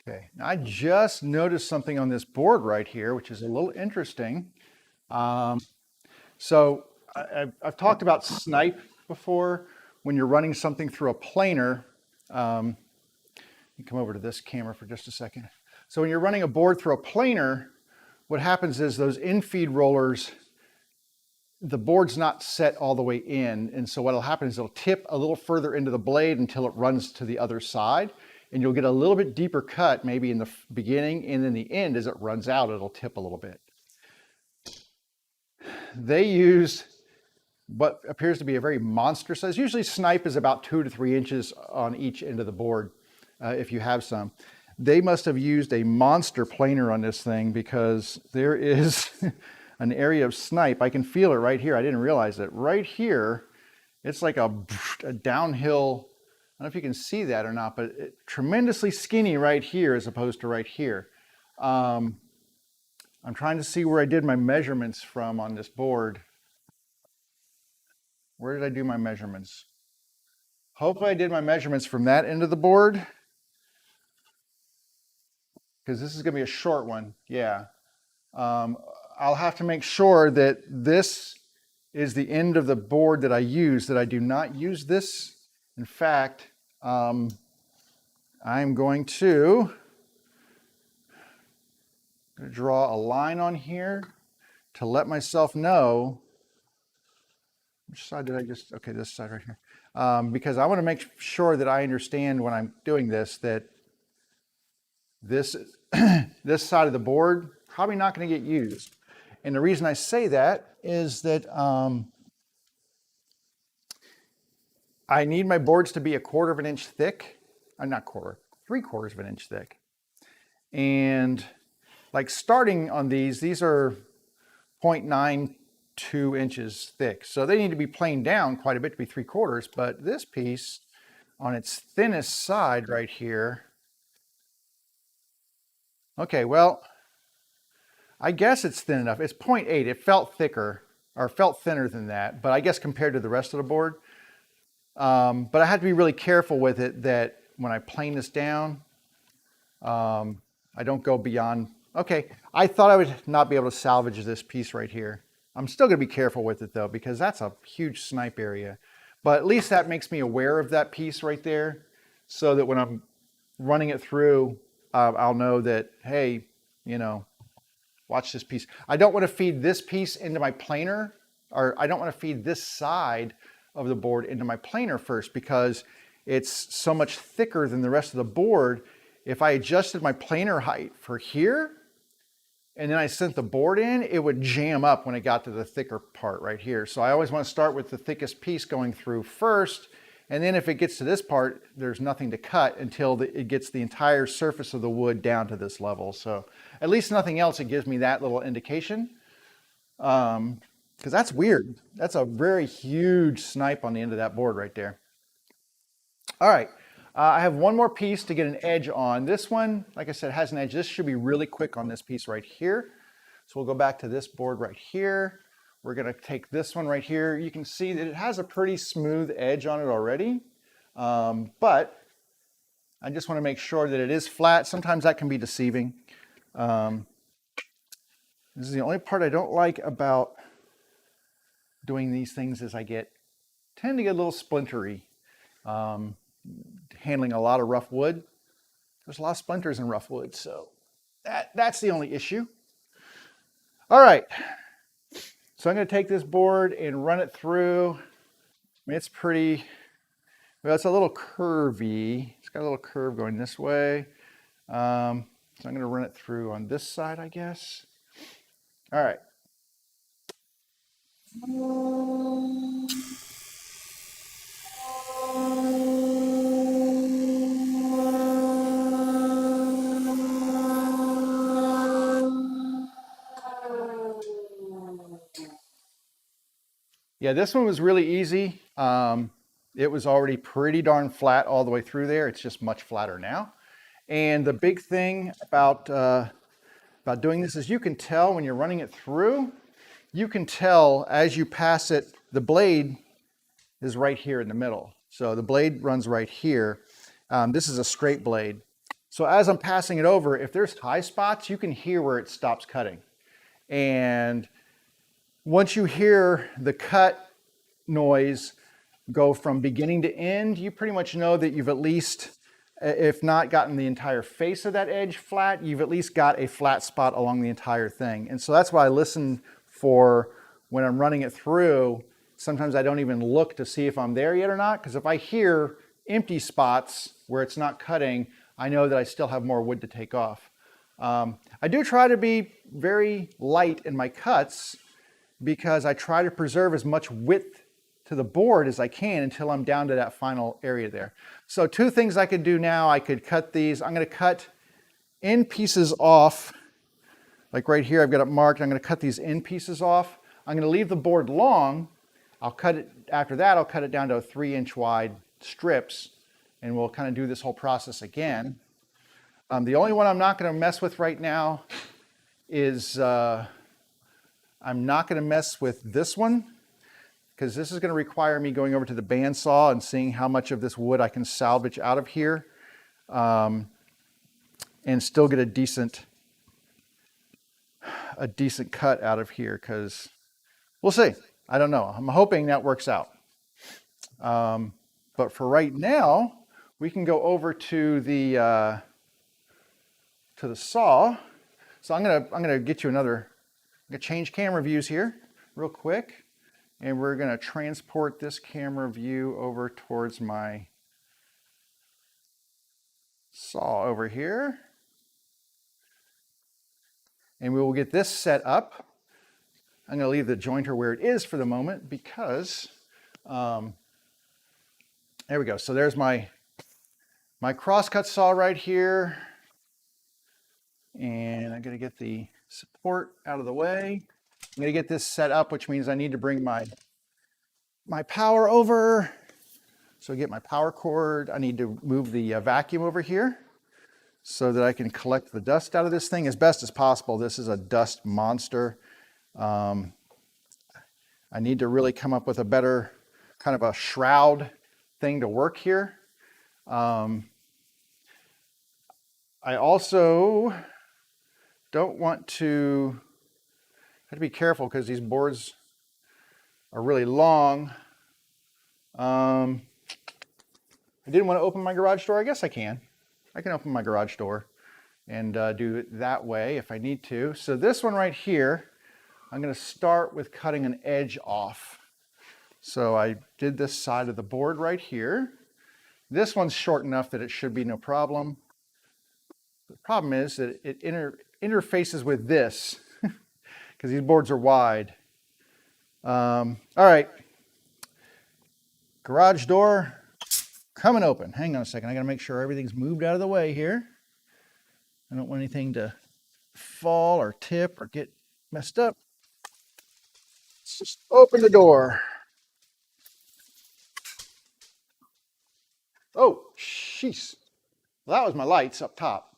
Speaker 1: Okay, now I just noticed something on this board right here, which is a little interesting. So I've talked about snipe before. When you're running something through a planer, you come over to this camera for just a second. So when you're running a board through a planer, what happens is those in-feed rollers, the board's not set all the way in. And so what'll happen is it'll tip a little further into the blade until it runs to the other side. And you'll get a little bit deeper cut maybe in the beginning, and in the end, as it runs out, it'll tip a little bit. They use what appears to be a very monster size. Usually snipe is about 2 to 3 inches on each end of the board, if you have some. They must have used a monster planer on this thing, because there is an area of snipe. I can feel it right here. I didn't realize it. Right here, it's like a downhill. I don't know if you can see that or not, but tremendously skinny right here as opposed to right here. I'm trying to see where I did my measurements from on this board. Where did I do my measurements? Hopefully I did my measurements from that end of the board, because this is going to be a short one. Yeah. I'll have to make sure that this is the end of the board that I use, that I do not use this. In fact, I'm going to draw a line on here to let myself know. Which side did I just, okay, this side right here. Because I want to make sure that I understand when I'm doing this, that this, this side of the board probably not going to get used. And the reason I say that is that I need my boards to be 1/4 of an inch thick. Not quarter, 3/4 of an inch thick. And like starting on these are 0.92 inches thick. So they need to be planed down quite a bit to be 3/4, but this piece on its thinnest side right here. Okay, well, I guess it's thin enough. It's 0.8. It felt thicker, or felt thinner than that, but I guess compared to the rest of the board. But I had to be really careful with it, that when I plane this down, I don't go beyond. Okay, I thought I would not be able to salvage this piece right here. I'm still going to be careful with it though, because that's a huge snipe area. But at least that makes me aware of that piece right there, so that when I'm running it through, I'll know that, hey, you know, watch this piece. I don't want to feed this piece into my planer, or I don't want to feed this side of the board into my planer first, because it's so much thicker than the rest of the board. If I adjusted my planer height for here, and then I sent the board in, it would jam up when it got to the thicker part right here. So I always want to start with the thickest piece going through first, and then if it gets to this part, there's nothing to cut until it gets the entire surface of the wood down to this level. So at least nothing else, it gives me that little indication. Because that's weird. That's a very huge snipe on the end of that board right there. All right, I have one more piece to get an edge on. This one, like I said, has an edge. This should be really quick on this piece right here. So we'll go back to this board right here. We're gonna take this one right here. You can see that it has a pretty smooth edge on it already, but I just wanna make sure that it is flat. Sometimes that can be deceiving. This is the only part I don't like about doing these things, is I get tend to get a little splintery. Handling a lot of rough wood, there's a lot of splinters in rough wood, so that's the only issue. All right, so I'm going to take this board and run it through. I mean, it's pretty, well, it's a little curvy. It's got a little curve going this way. So I'm going to run it through on this side, I guess. All right. Yeah, this one was really easy. It was already pretty darn flat all the way through there. It's just much flatter now. And the big thing about doing this is you can tell when you're running it through, you can tell as you pass it, the blade is right here in the middle. So the blade runs right here. This is a straight blade. So as I'm passing it over, if there's high spots, you can hear where it stops cutting. And once you hear the cut noise go from beginning to end, you pretty much know that you've at least, if not gotten the entire face of that edge flat, you've at least got a flat spot along the entire thing. And so that's why I listen for when I'm running it through. Sometimes I don't even look to see if I'm there yet or not, because if I hear empty spots where it's not cutting, I know that I still have more wood to take off. I do try to be very light in my cuts because I try to preserve as much width to the board as I can until I'm down to that final area there. So two things I could do now, I could cut these. I'm going to cut end pieces off, like right here I've got it marked. I'm going to cut these end pieces off. I'm going to leave the board long. I'll cut it, after that I'll cut it down to 3-inch wide strips, and we'll kind of do this whole process again. The only one I'm not going to mess with right now is I'm not going to mess with this one, because this is going to require me going over to the bandsaw and seeing how much of this wood I can salvage out of here and still get a decent cut out of here, because we'll see. I don't know. I'm hoping that works out. But for right now, we can go over to the saw. So I'm gonna get you another. I'm gonna change camera views here real quick, and we're gonna transport this camera view over towards my saw over here, and we will get this set up. I'm going to leave the jointer where it is for the moment because, there we go. So there's my crosscut saw right here. And I'm going to get the support out of the way. I'm going to get this set up, which means I need to bring my power over. So get my power cord. I need to move the vacuum over here so that I can collect the dust out of this thing as best as possible. This is a dust monster. I need to really come up with a better kind of a shroud thing to work here. I also don't want to, I have to be careful because these boards are really long. I didn't want to open my garage door. I guess I can. I can open my garage door and do it that way if I need to. So this one right here, I'm going to start with cutting an edge off. So I did this side of the board right here. This one's short enough that it should be no problem. The problem is that it interfaces with this because these boards are wide. All right, garage door coming open. Hang on a second. I got to make sure everything's moved out of the way here. I don't want anything to fall or tip or get messed up. Let's just open the door. Oh, jeez. Well, that was my lights up top.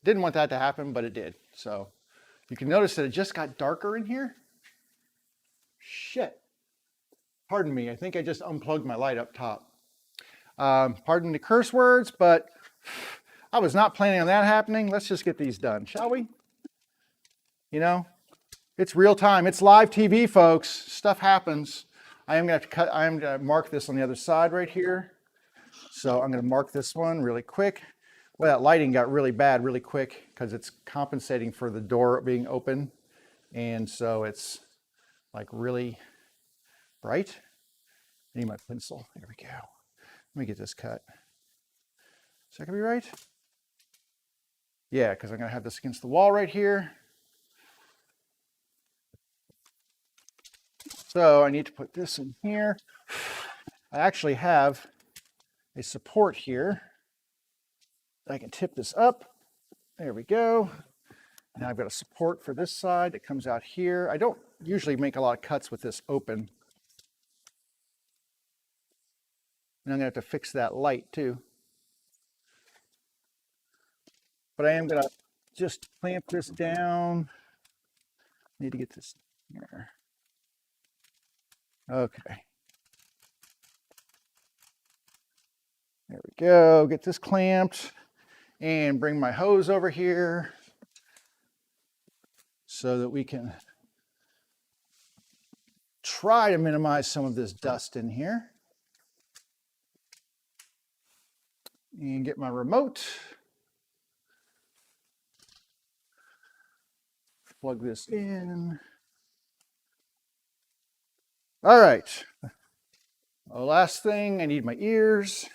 Speaker 1: Didn't want that to happen, but it did. So you can notice that it just got darker in here. Shit. Pardon me. I think I just unplugged my light up top. Pardon the curse words, but I was not planning on that happening. Let's just get these done, shall we? You know, it's real time. It's live TV, folks. Stuff happens. I am going to cut. I am going to mark this on the other side right here. So I'm going to mark this one really quick. Well, that lighting got really bad really quick because it's compensating for the door being open, and so it's like really bright. I need my pencil. There we go. Let me get this cut. Is that gonna be right? Yeah, because I'm gonna have this against the wall right here. So I need to put this in here. I actually have a support here. I can tip this up. There we go. Now I've got a support for this side that comes out here. I don't usually make a lot of cuts with this open. And I'm gonna have to fix that light too. But I am gonna just clamp this down. Need to get this here. Okay. There we go. Get this clamped and bring my hose over here so that we can try to minimize some of this dust in here. And get my remote. Plug this in. All right. Last thing, I need my ears.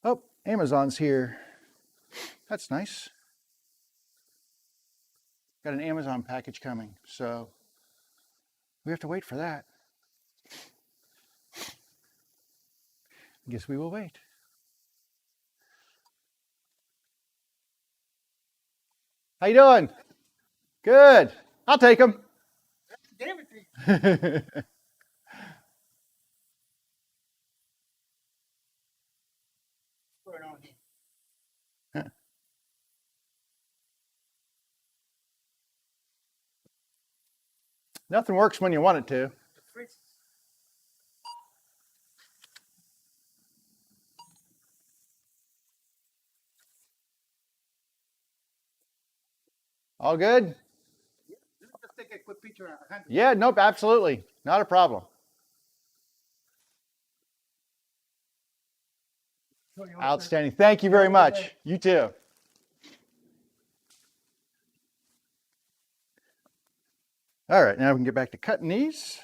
Speaker 1: Oh, Amazon's here. That's nice. Got an Amazon package coming, so we have to wait for that. I guess we will wait. How you doing? Good. I'll take them. Damn it. Nothing works when you want it to. All good? Just take a quick picture. Yeah, nope, absolutely. Not a problem. Outstanding. Thank you very much. You too. All right, now we can get back to cutting these.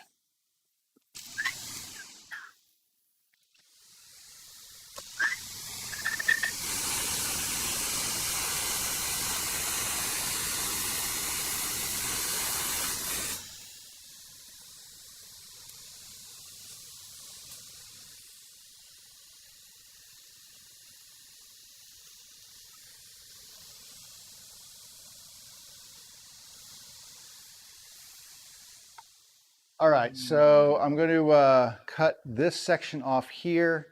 Speaker 1: All right, so I'm going to cut this section off here,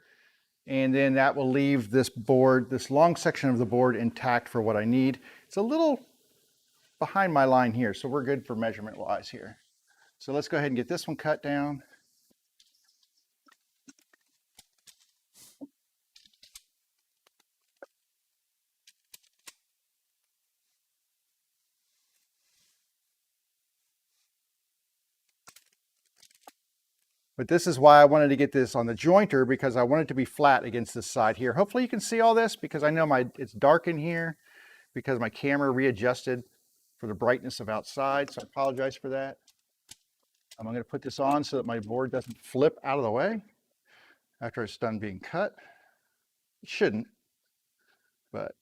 Speaker 1: and then that will leave this board, this long section of the board intact for what I need. It's a little behind my line here, so we're good for measurement wise here. So let's go ahead and get this one cut down. But this is why I wanted to get this on the jointer, because I want it to be flat against this side here. Hopefully you can see all this, because I know it's dark in here because my camera readjusted for the brightness of outside, so I apologize for that. I'm going to put this on so that my board doesn't flip out of the way after it's done being cut. It shouldn't, but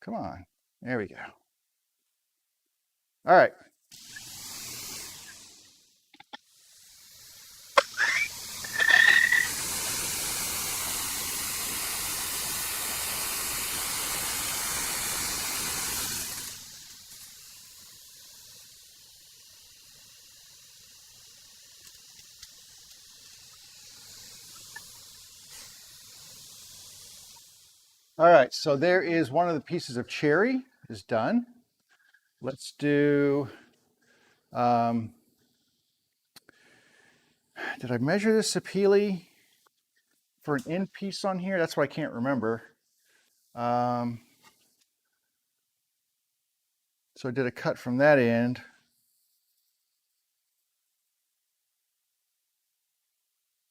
Speaker 1: come on. There we go. All right. All right, so there is one of the pieces of cherry is done. Let's do, did I measure this sapele for an end piece on here? That's what I can't remember. So I did a cut from that end.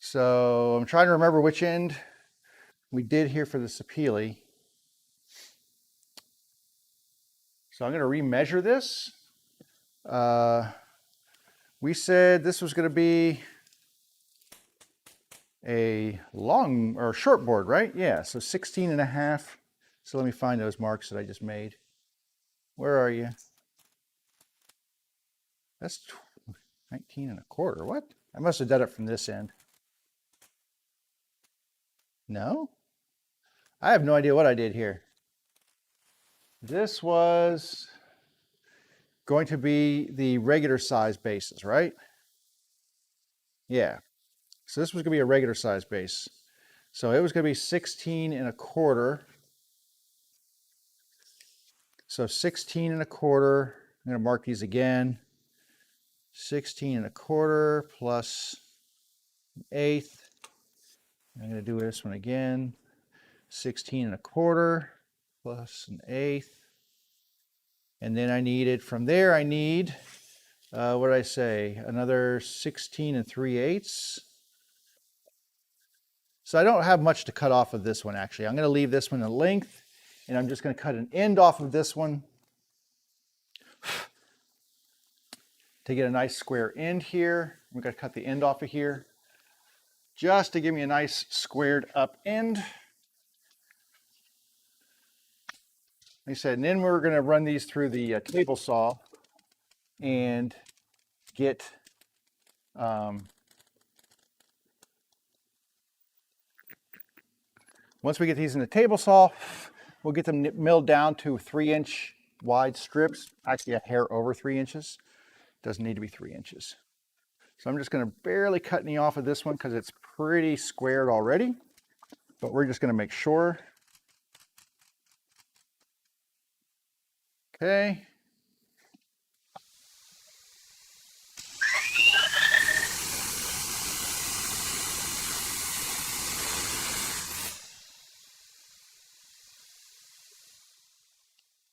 Speaker 1: So I'm trying to remember which end we did here for the sapele. So I'm going to remeasure this. We said this was going to be a long or short board, right? Yeah, so 16 and a half. So let me find those marks that I just made. Where are you? That's 19 and a quarter. What? I must have done it from this end. No? I have no idea what I did here. This was going to be the regular size bases, right? Yeah. So this was going to be a regular size base. So it was going to be 16 and a quarter. So 16 and a quarter. I'm going to mark these again. 16 and a quarter plus an eighth. I'm going to do this one again. 16 and a quarter plus an eighth. And then I needed, from there I need, what did I say? Another 16 and 3/8. So I don't have much to cut off of this one actually. I'm going to leave this one in length and I'm just going to cut an end off of this one to get a nice square end here. I'm going to cut the end off of here just to give me a nice squared up end. Like I said, and then we're going to run these through the table saw and get once we get these in the table saw, we'll get them milled down to 3-inch wide strips, actually a hair over 3 inches. Doesn't need to be 3 inches. So I'm just going to barely cut any off of this one because it's pretty squared already, but we're just going to make sure. Okay.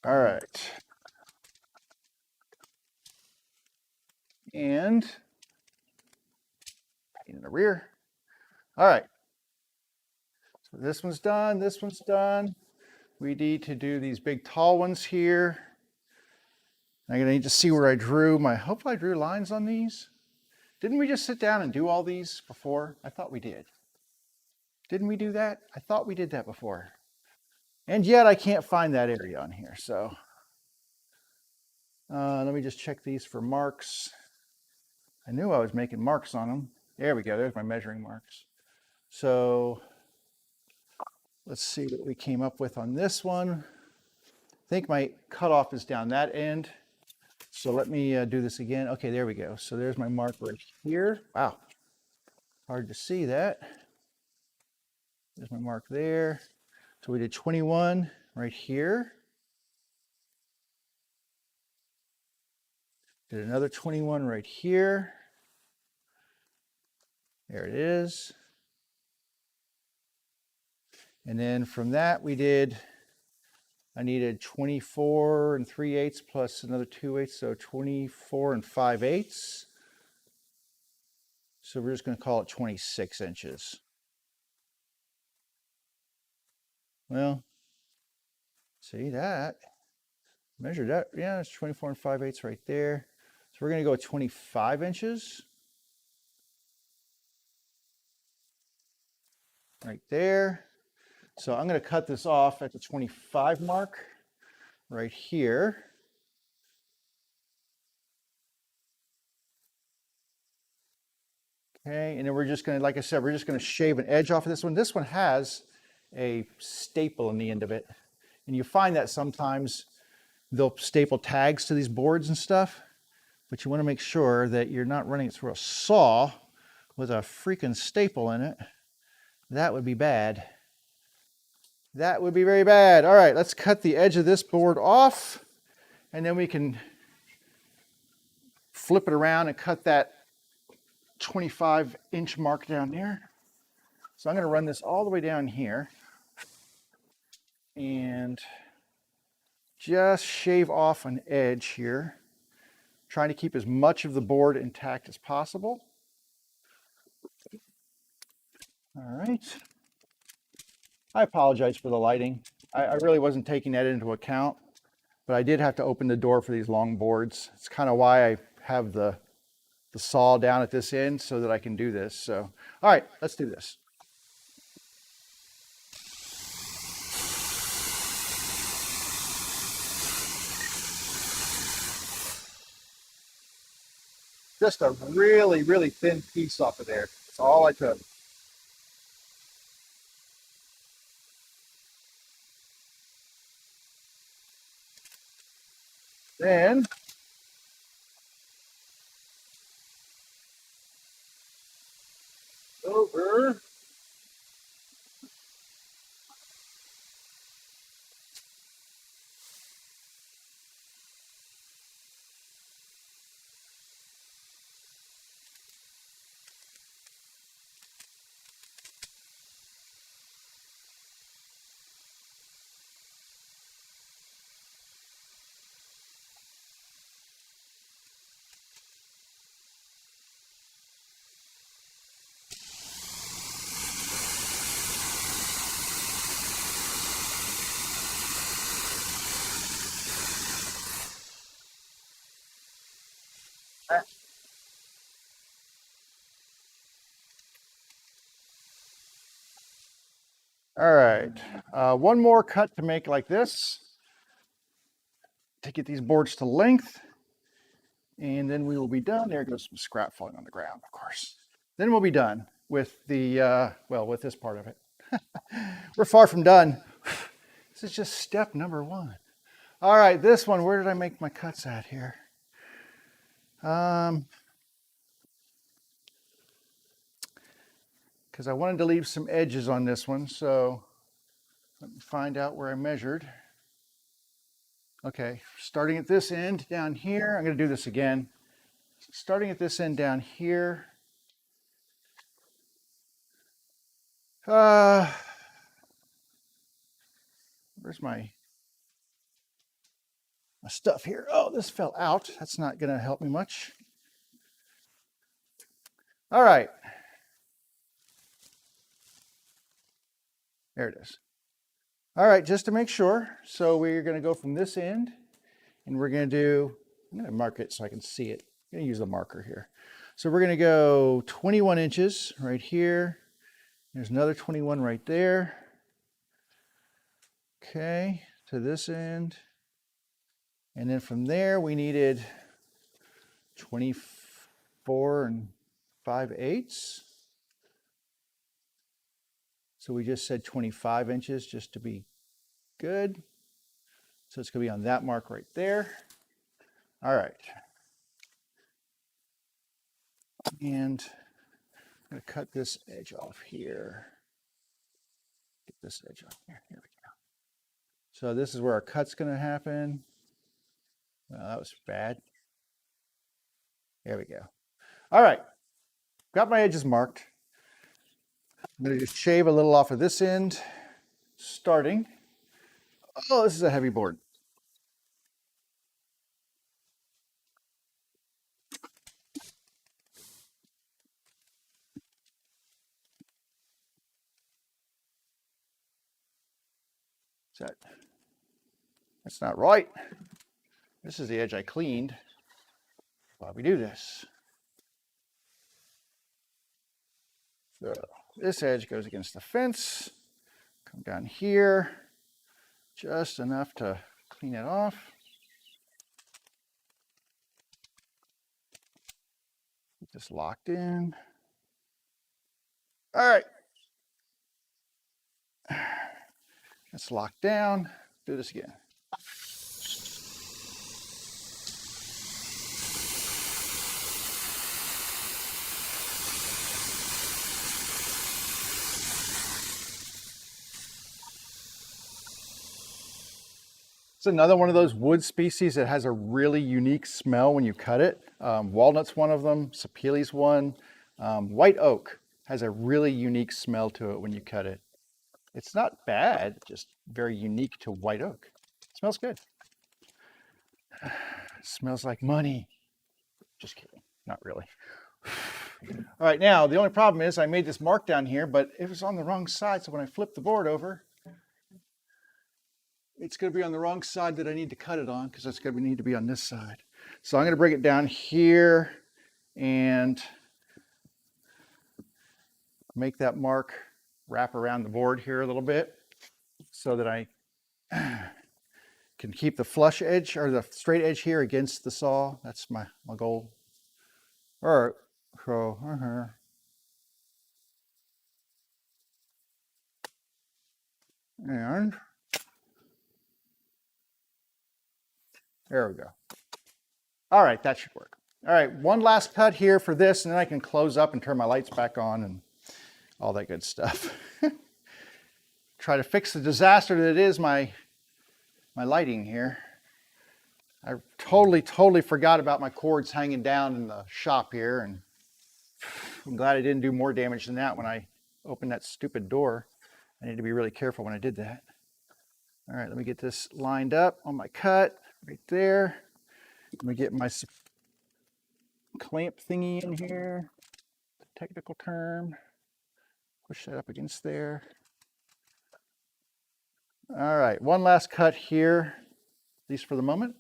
Speaker 1: All right. And in the rear. All right. So this one's done. This one's done. We need to do these big tall ones here. I'm going to need to see where I drew my, hopefully I drew lines on these. Didn't we just sit down and do all these before? I thought we did. Didn't we do that? I thought we did that before. And yet I can't find that area on here. So let me just check these for marks. I knew I was making marks on them. There we go. There's my measuring marks. So let's see what we came up with on this one. I think my cutoff is down that end. So let me do this again. Okay, there we go. So there's my mark right here. Wow, hard to see that. There's my mark there. So we did 21 right here. Did another 21 right here. There it is. And then from that we did, I needed 24 and 3/8 plus another 2/8, so 24 and 5/8. So we're just going to call it 26 inches. Well, see that? Measure that. Yeah, it's 24 and 5/8 right there. So we're going to go 25 inches. Right there. So I'm going to cut this off at the 25 mark right here. Okay, and then we're just going to, like I said, we're just going to shave an edge off of this one. This one has a staple in the end of it. And you find that sometimes they'll staple tags to these boards and stuff, but you want to make sure that you're not running it through a saw with a freaking staple in it. That would be bad. That would be very bad. All right, let's cut the edge of this board off, and then we can flip it around and cut that 25-inch mark down there. So I'm going to run this all the way down here and just shave off an edge here, trying to keep as much of the board intact as possible. All right. I apologize for the lighting. I really wasn't taking that into account, but I did have to open the door for these long boards. It's kind of why I have the saw down at this end so that I can do this. So, all right, let's do this. Just a really, really thin piece off of there. That's all I took. Then over. All right, one more cut to make like this to get these boards to length, and then we will be done. There goes some scrap falling on the ground, of course. Then we'll be done with the, well, with this part of it. We're far from done. This is just step number one. All right, this one, where did I make my cuts at here? Because I wanted to leave some edges on this one, so let me find out where I measured. Okay, starting at this end down here, I'm going to do this again. Starting at this end down here. Where's my stuff here? Oh, this fell out. That's not going to help me much. All right. There it is. All right, just to make sure. So we're going to go from this end, and we're going to do, I'm going to mark it so I can see it. I'm going to use the marker here. So we're going to go 21 inches right here. There's another 21 right there. Okay, to this end. And then from there, we needed 24 5/8. So we just said 25 inches just to be good. So it's going to be on that mark right there. All right. And I'm going to cut this edge off here. Get this edge off here. Here we go. So this is where our cut's going to happen. Well, that was bad. There we go. All right. Got my edges marked. I'm going to just shave a little off of this end, starting. Oh, this is a heavy board. That's not right. This is the edge I cleaned while we do this. So this edge goes against the fence. Come down here, just enough to clean it off. Get this locked in. All right. It's locked down. Do this again. It's another one of those wood species that has a really unique smell when you cut it. Walnut's one of them, sapeli's one. White oak has a really unique smell to it when you cut it. It's not bad, just very unique to white oak. It smells good. It smells like money. Just kidding, not really. All right, now the only problem is I made this mark down here, but it was on the wrong side. So when I flip the board over, it's going to be on the wrong side that I need to cut it on, because it's going to need to be on this side. So I'm going to bring it down here and make that mark wrap around the board here a little bit so that I can keep the flush edge or the straight edge here against the saw. That's my goal. All right, so and there we go. All right, that should work. All right, one last cut here for this, and then I can close up and turn my lights back on and all that good stuff. Try to fix the disaster that is my lighting here. I totally forgot about my cords hanging down in the shop here, and I'm glad I didn't do more damage than that when I opened that stupid door. I need to be really careful when I did that. All right, let me get this lined up on my cut right there. Let me get my clamp thingy in here, technical term. Push that up against there. All right, one last cut here, at least for the moment.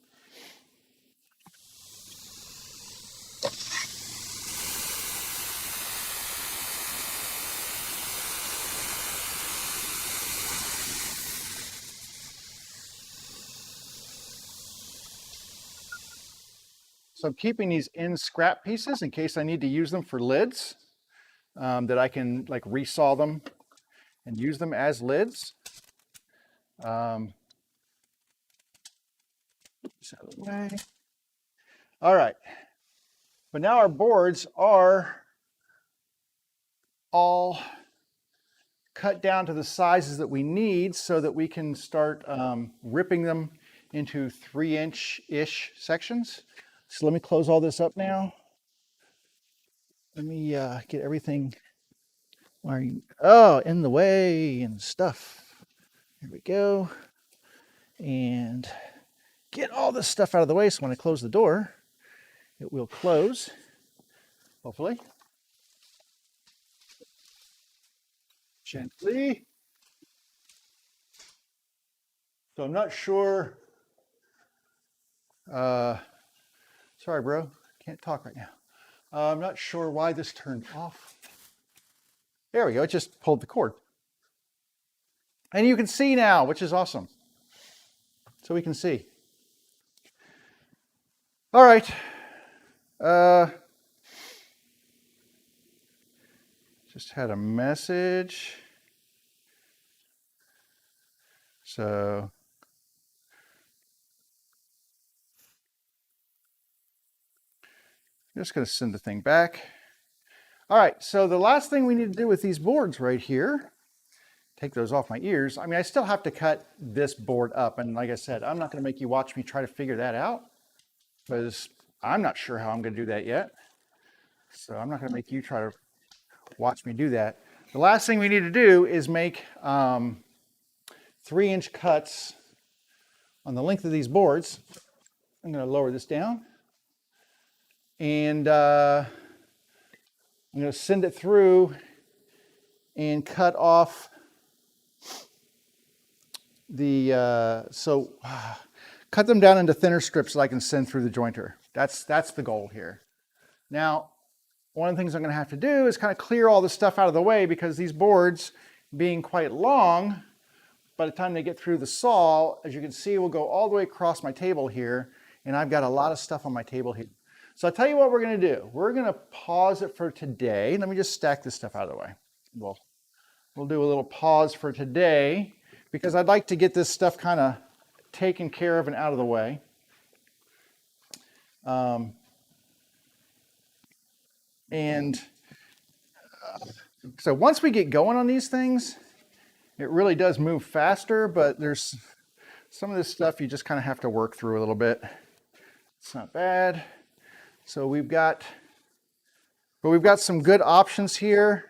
Speaker 1: So I'm keeping these in scrap pieces in case I need to use them for lids, that I can like resaw them and use them as lids. Oops, out of the way. All right, but now our boards are all cut down to the sizes that we need so that we can start ripping them into 3-inch-ish sections. So let me close all this up now. Let me get everything in the way and stuff. Here we go. And get all this stuff out of the way so when I close the door, it will close, hopefully. Gently. So I'm not sure. Sorry, bro. Can't talk right now. I'm not sure why this turned off. There we go. It just pulled the cord. And you can see now, which is awesome. So we can see. All right. Just had a message. So I'm just going to send the thing back. All right, so the last thing we need to do with these boards right here, take those off my ears. I mean, I still have to cut this board up. And like I said, I'm not going to make you watch me try to figure that out, because I'm not sure how I'm going to do that yet. So I'm not going to make you try to watch me do that. The last thing we need to do is make 3-inch cuts on the length of these boards. I'm going to lower this down. And I'm going to send it through and cut off the, cut them down into thinner strips that I can send through the jointer. That's the goal here. Now, one of the things I'm going to have to do is kind of clear all this stuff out of the way, because these boards being quite long, by the time they get through the saw, as you can see, will go all the way across my table here, and I've got a lot of stuff on my table here. So I'll tell you what we're going to do. We're going to pause it for today. Let me just stack this stuff out of the way. We'll do a little pause for today, because I'd like to get this stuff kind of taken care of and out of the way. So once we get going on these things, it really does move faster, but there's some of this stuff you just kind of have to work through a little bit. It's not bad. So we've got some good options here.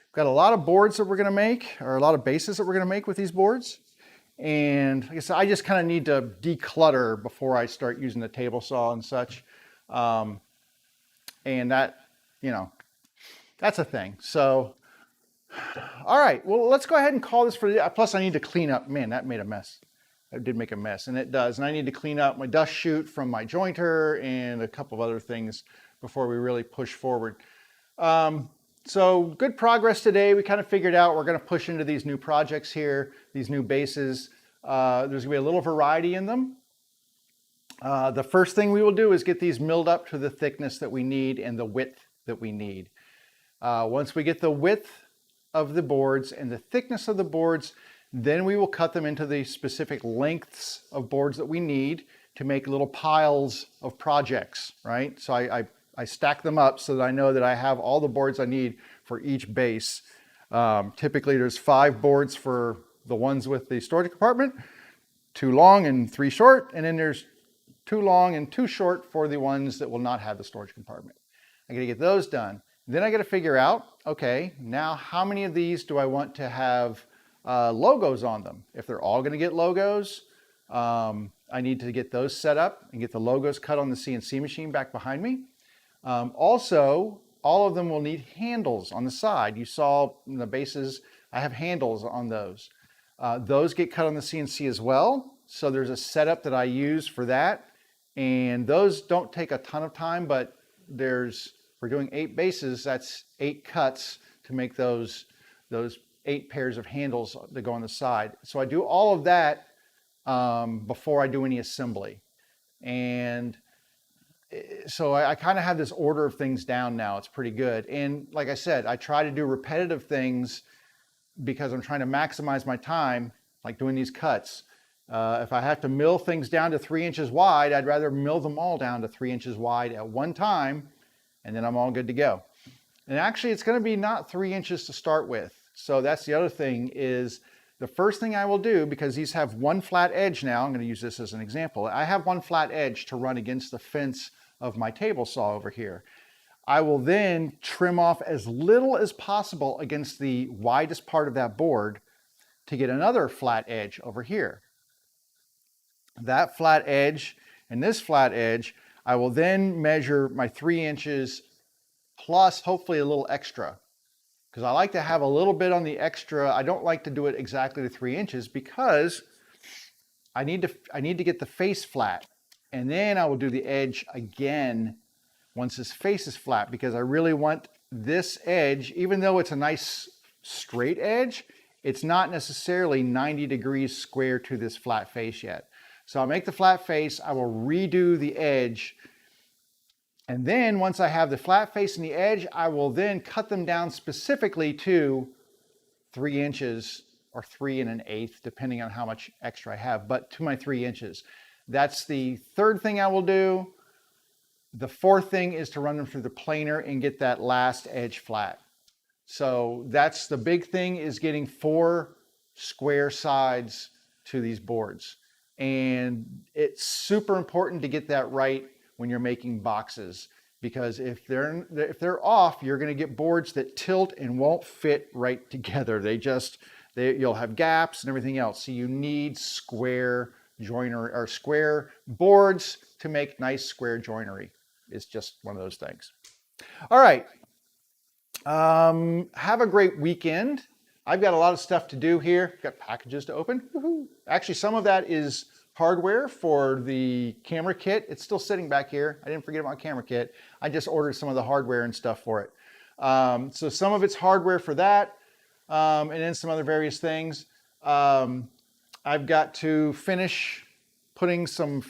Speaker 1: We've got a lot of boards that we're going to make, or a lot of bases that we're going to make with these boards. And like I said, I just kind of need to declutter before I start using the table saw and such. And that, you know, that's a thing. So, all right, well, let's go ahead and call this for the, plus I need to clean up, man, that made a mess. It did make a mess, and it does. And I need to clean up my dust chute from my jointer and a couple of other things before we really push forward. So good progress today. We kind of figured out we're going to push into these new projects here, these new bases. There's going to be a little variety in them. The first thing we will do is get these milled up to the thickness that we need and the width that we need. Once we get the width of the boards and the thickness of the boards, then we will cut them into the specific lengths of boards that we need to make little piles of projects, right? So I stack them up so that I know that I have all the boards I need for each base. Typically there's 5 boards for the ones with the storage compartment, 2 long and 3 short, and then there's 2 long and 2 short for the ones that will not have the storage compartment. I gotta get those done. Then I gotta figure out, okay, now how many of these do I want to have logos on them? If they're all gonna get logos, I need to get those set up and get the logos cut on the CNC machine back behind me. Also, all of them will need handles on the side. You saw in the bases, I have handles on those. Those get cut on the CNC as well. So there's a setup that I use for that. And those don't take a ton of time, but we're doing 8 bases, that's 8 cuts to make those 8 pairs of handles that go on the side. So I do all of that before I do any assembly. And so I kind of have this order of things down now. It's pretty good. And like I said, I try to do repetitive things because I'm trying to maximize my time, like doing these cuts. If I have to mill things down to 3 inches wide, I'd rather mill them all down to 3 inches wide at one time, and then I'm all good to go. And actually, it's going to be not 3 inches to start with. So that's the other thing is the first thing I will do, because these have one flat edge now, I'm going to use this as an example. I have one flat edge to run against the fence of my table saw over here. I will then trim off as little as possible against the widest part of that board to get another flat edge over here. That flat edge and this flat edge, I will then measure my 3 inches plus hopefully a little extra. Because I like to have a little bit on the extra. I don't like to do it exactly to 3 inches because I need to get the face flat. And then I will do the edge again once this face is flat, because I really want this edge, even though it's a nice straight edge, it's not necessarily 90 degrees square to this flat face yet. So I'll make the flat face, I will redo the edge, and then once I have the flat face and the edge, I will then cut them down specifically to 3 inches or 3 1/8, depending on how much extra I have, but to my 3 inches. That's the third thing I will do. The fourth thing is to run them through the planer and get that last edge flat. So that's the big thing, is getting 4 square sides to these boards. And it's super important to get that right when you're making boxes, because if they're off, you're going to get boards that tilt and won't fit right together. You'll have gaps and everything else. So you need square joinery or square boards to make nice square joinery. It's just one of those things. All right. Have a great weekend. I've got a lot of stuff to do here. Got packages to open. Woohoo. Actually, some of that is hardware for the camera kit. It's still sitting back here. I didn't forget about camera kit. I just ordered some of the hardware and stuff for it. So some of it's hardware for that, and then some other various things. I've got to finish putting some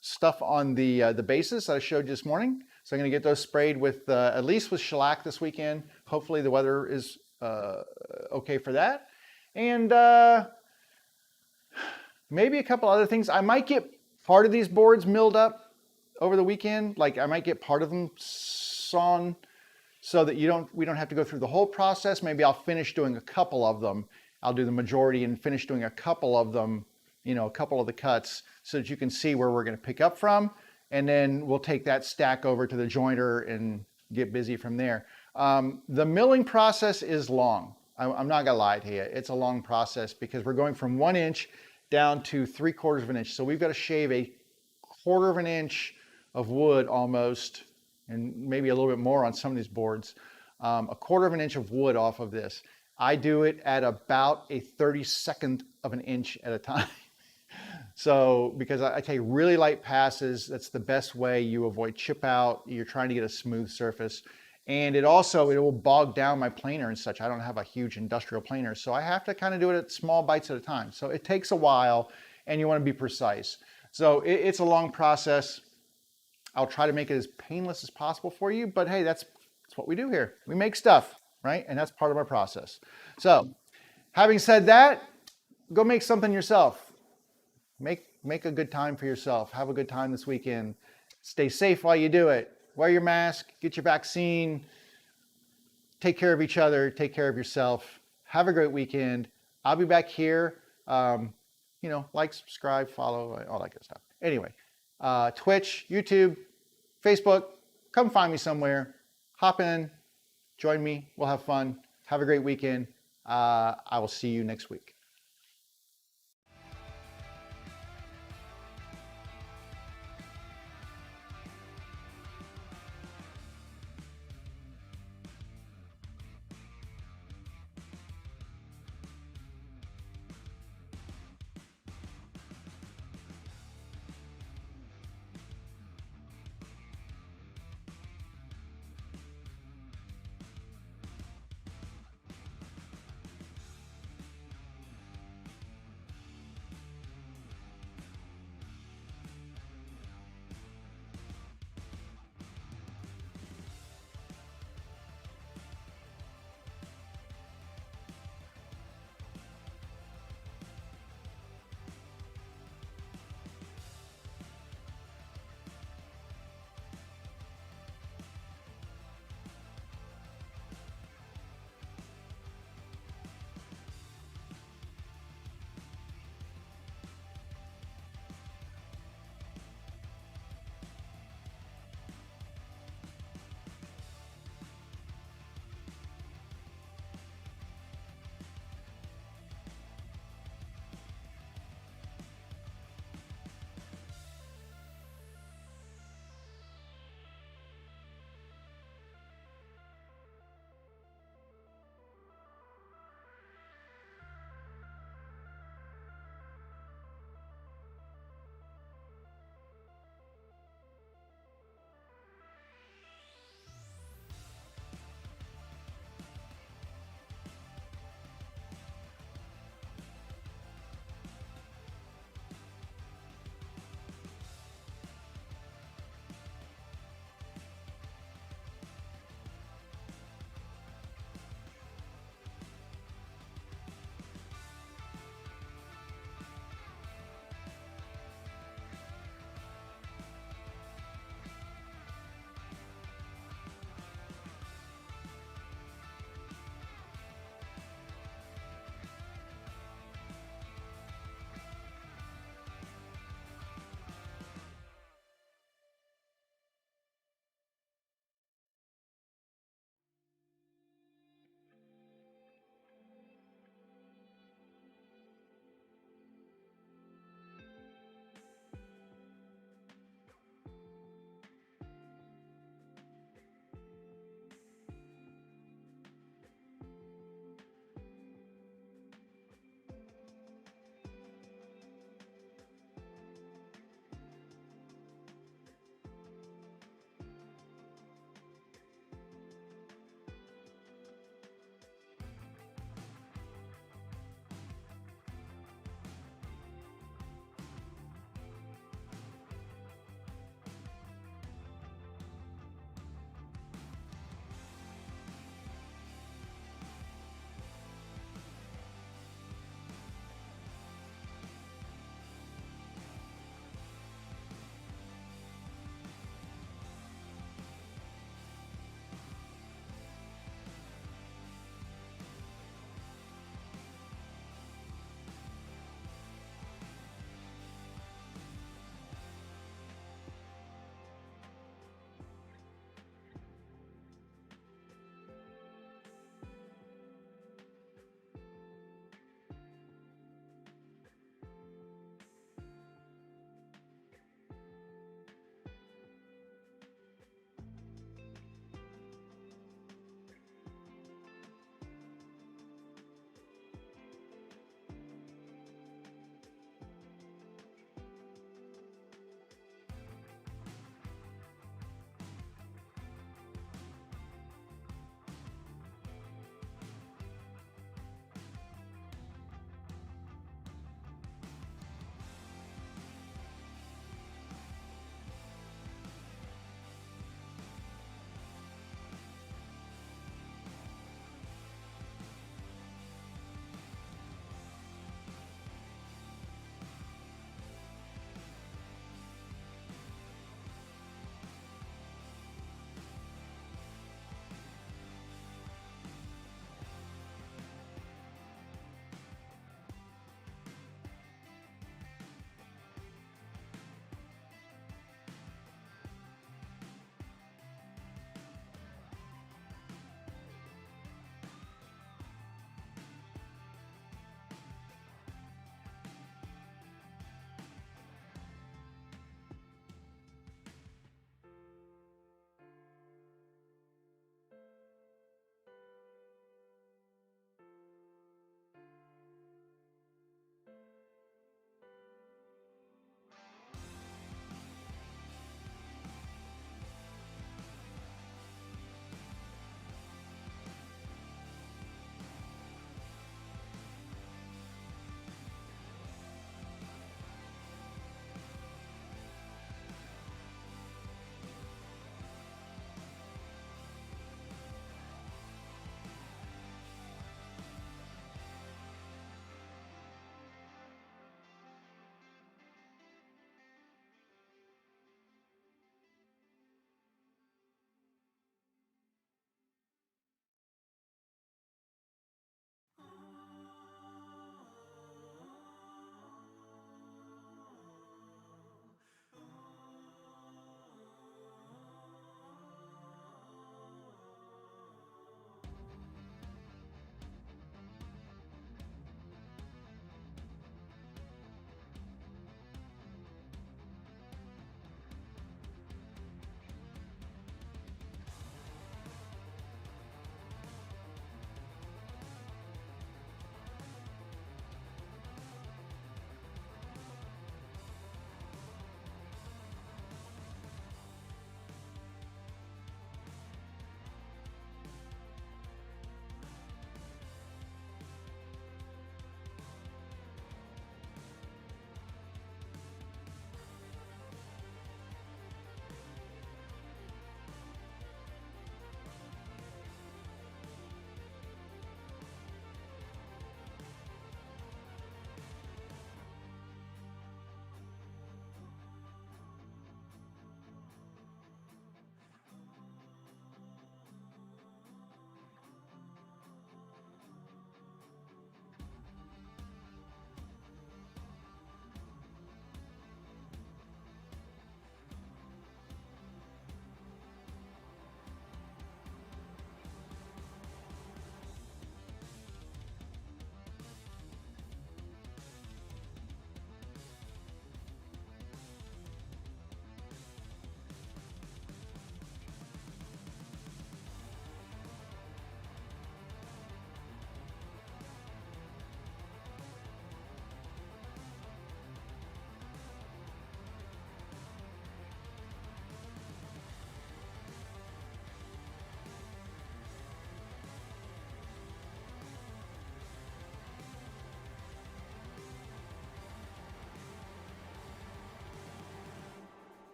Speaker 1: stuff on the bases that I showed you this morning. So I'm going to get those sprayed with at least with shellac this weekend. Hopefully the weather is okay for that. And maybe a couple other things. I might get part of these boards milled up over the weekend. Like I might get part of them sawn so that we don't have to go through the whole process. Maybe I'll finish doing a couple of them. I'll do the majority and finish doing a couple of them, a couple of the cuts, so that you can see where we're going to pick up from. And then we'll take that stack over to the jointer and get busy from there. The milling process is long. I'm not gonna lie to you. It's a long process because we're going from 1 inch down to 3/4 of an inch. So we've got to shave a 1/4 of an inch of wood almost and maybe a little bit more on some of these boards, 1/4 of an inch of wood off of this. I do it at about a 32nd of an inch at a time. So, because I take really light passes, that's the best way you avoid chip out. You're trying to get a smooth surface. And it will bog down my planer and such. I don't have a huge industrial planer, so I have to kind of do it at small bites at a time. So it takes a while, and you want to be precise. So it's a long process. I'll try to make it as painless as possible for you, but hey, that's what we do here. We make stuff, right? And that's part of our process. So having said that, go make something yourself. Make a good time for yourself. Have a good time this weekend. Stay safe while you do it. Wear your mask, get your vaccine, take care of each other, take care of yourself. Have a great weekend. I'll be back here. Like, subscribe, follow, all that good stuff. Anyway, Twitch, YouTube, Facebook, come find me somewhere. Hop in, join me. We'll have fun. Have a great weekend. I will see you next week.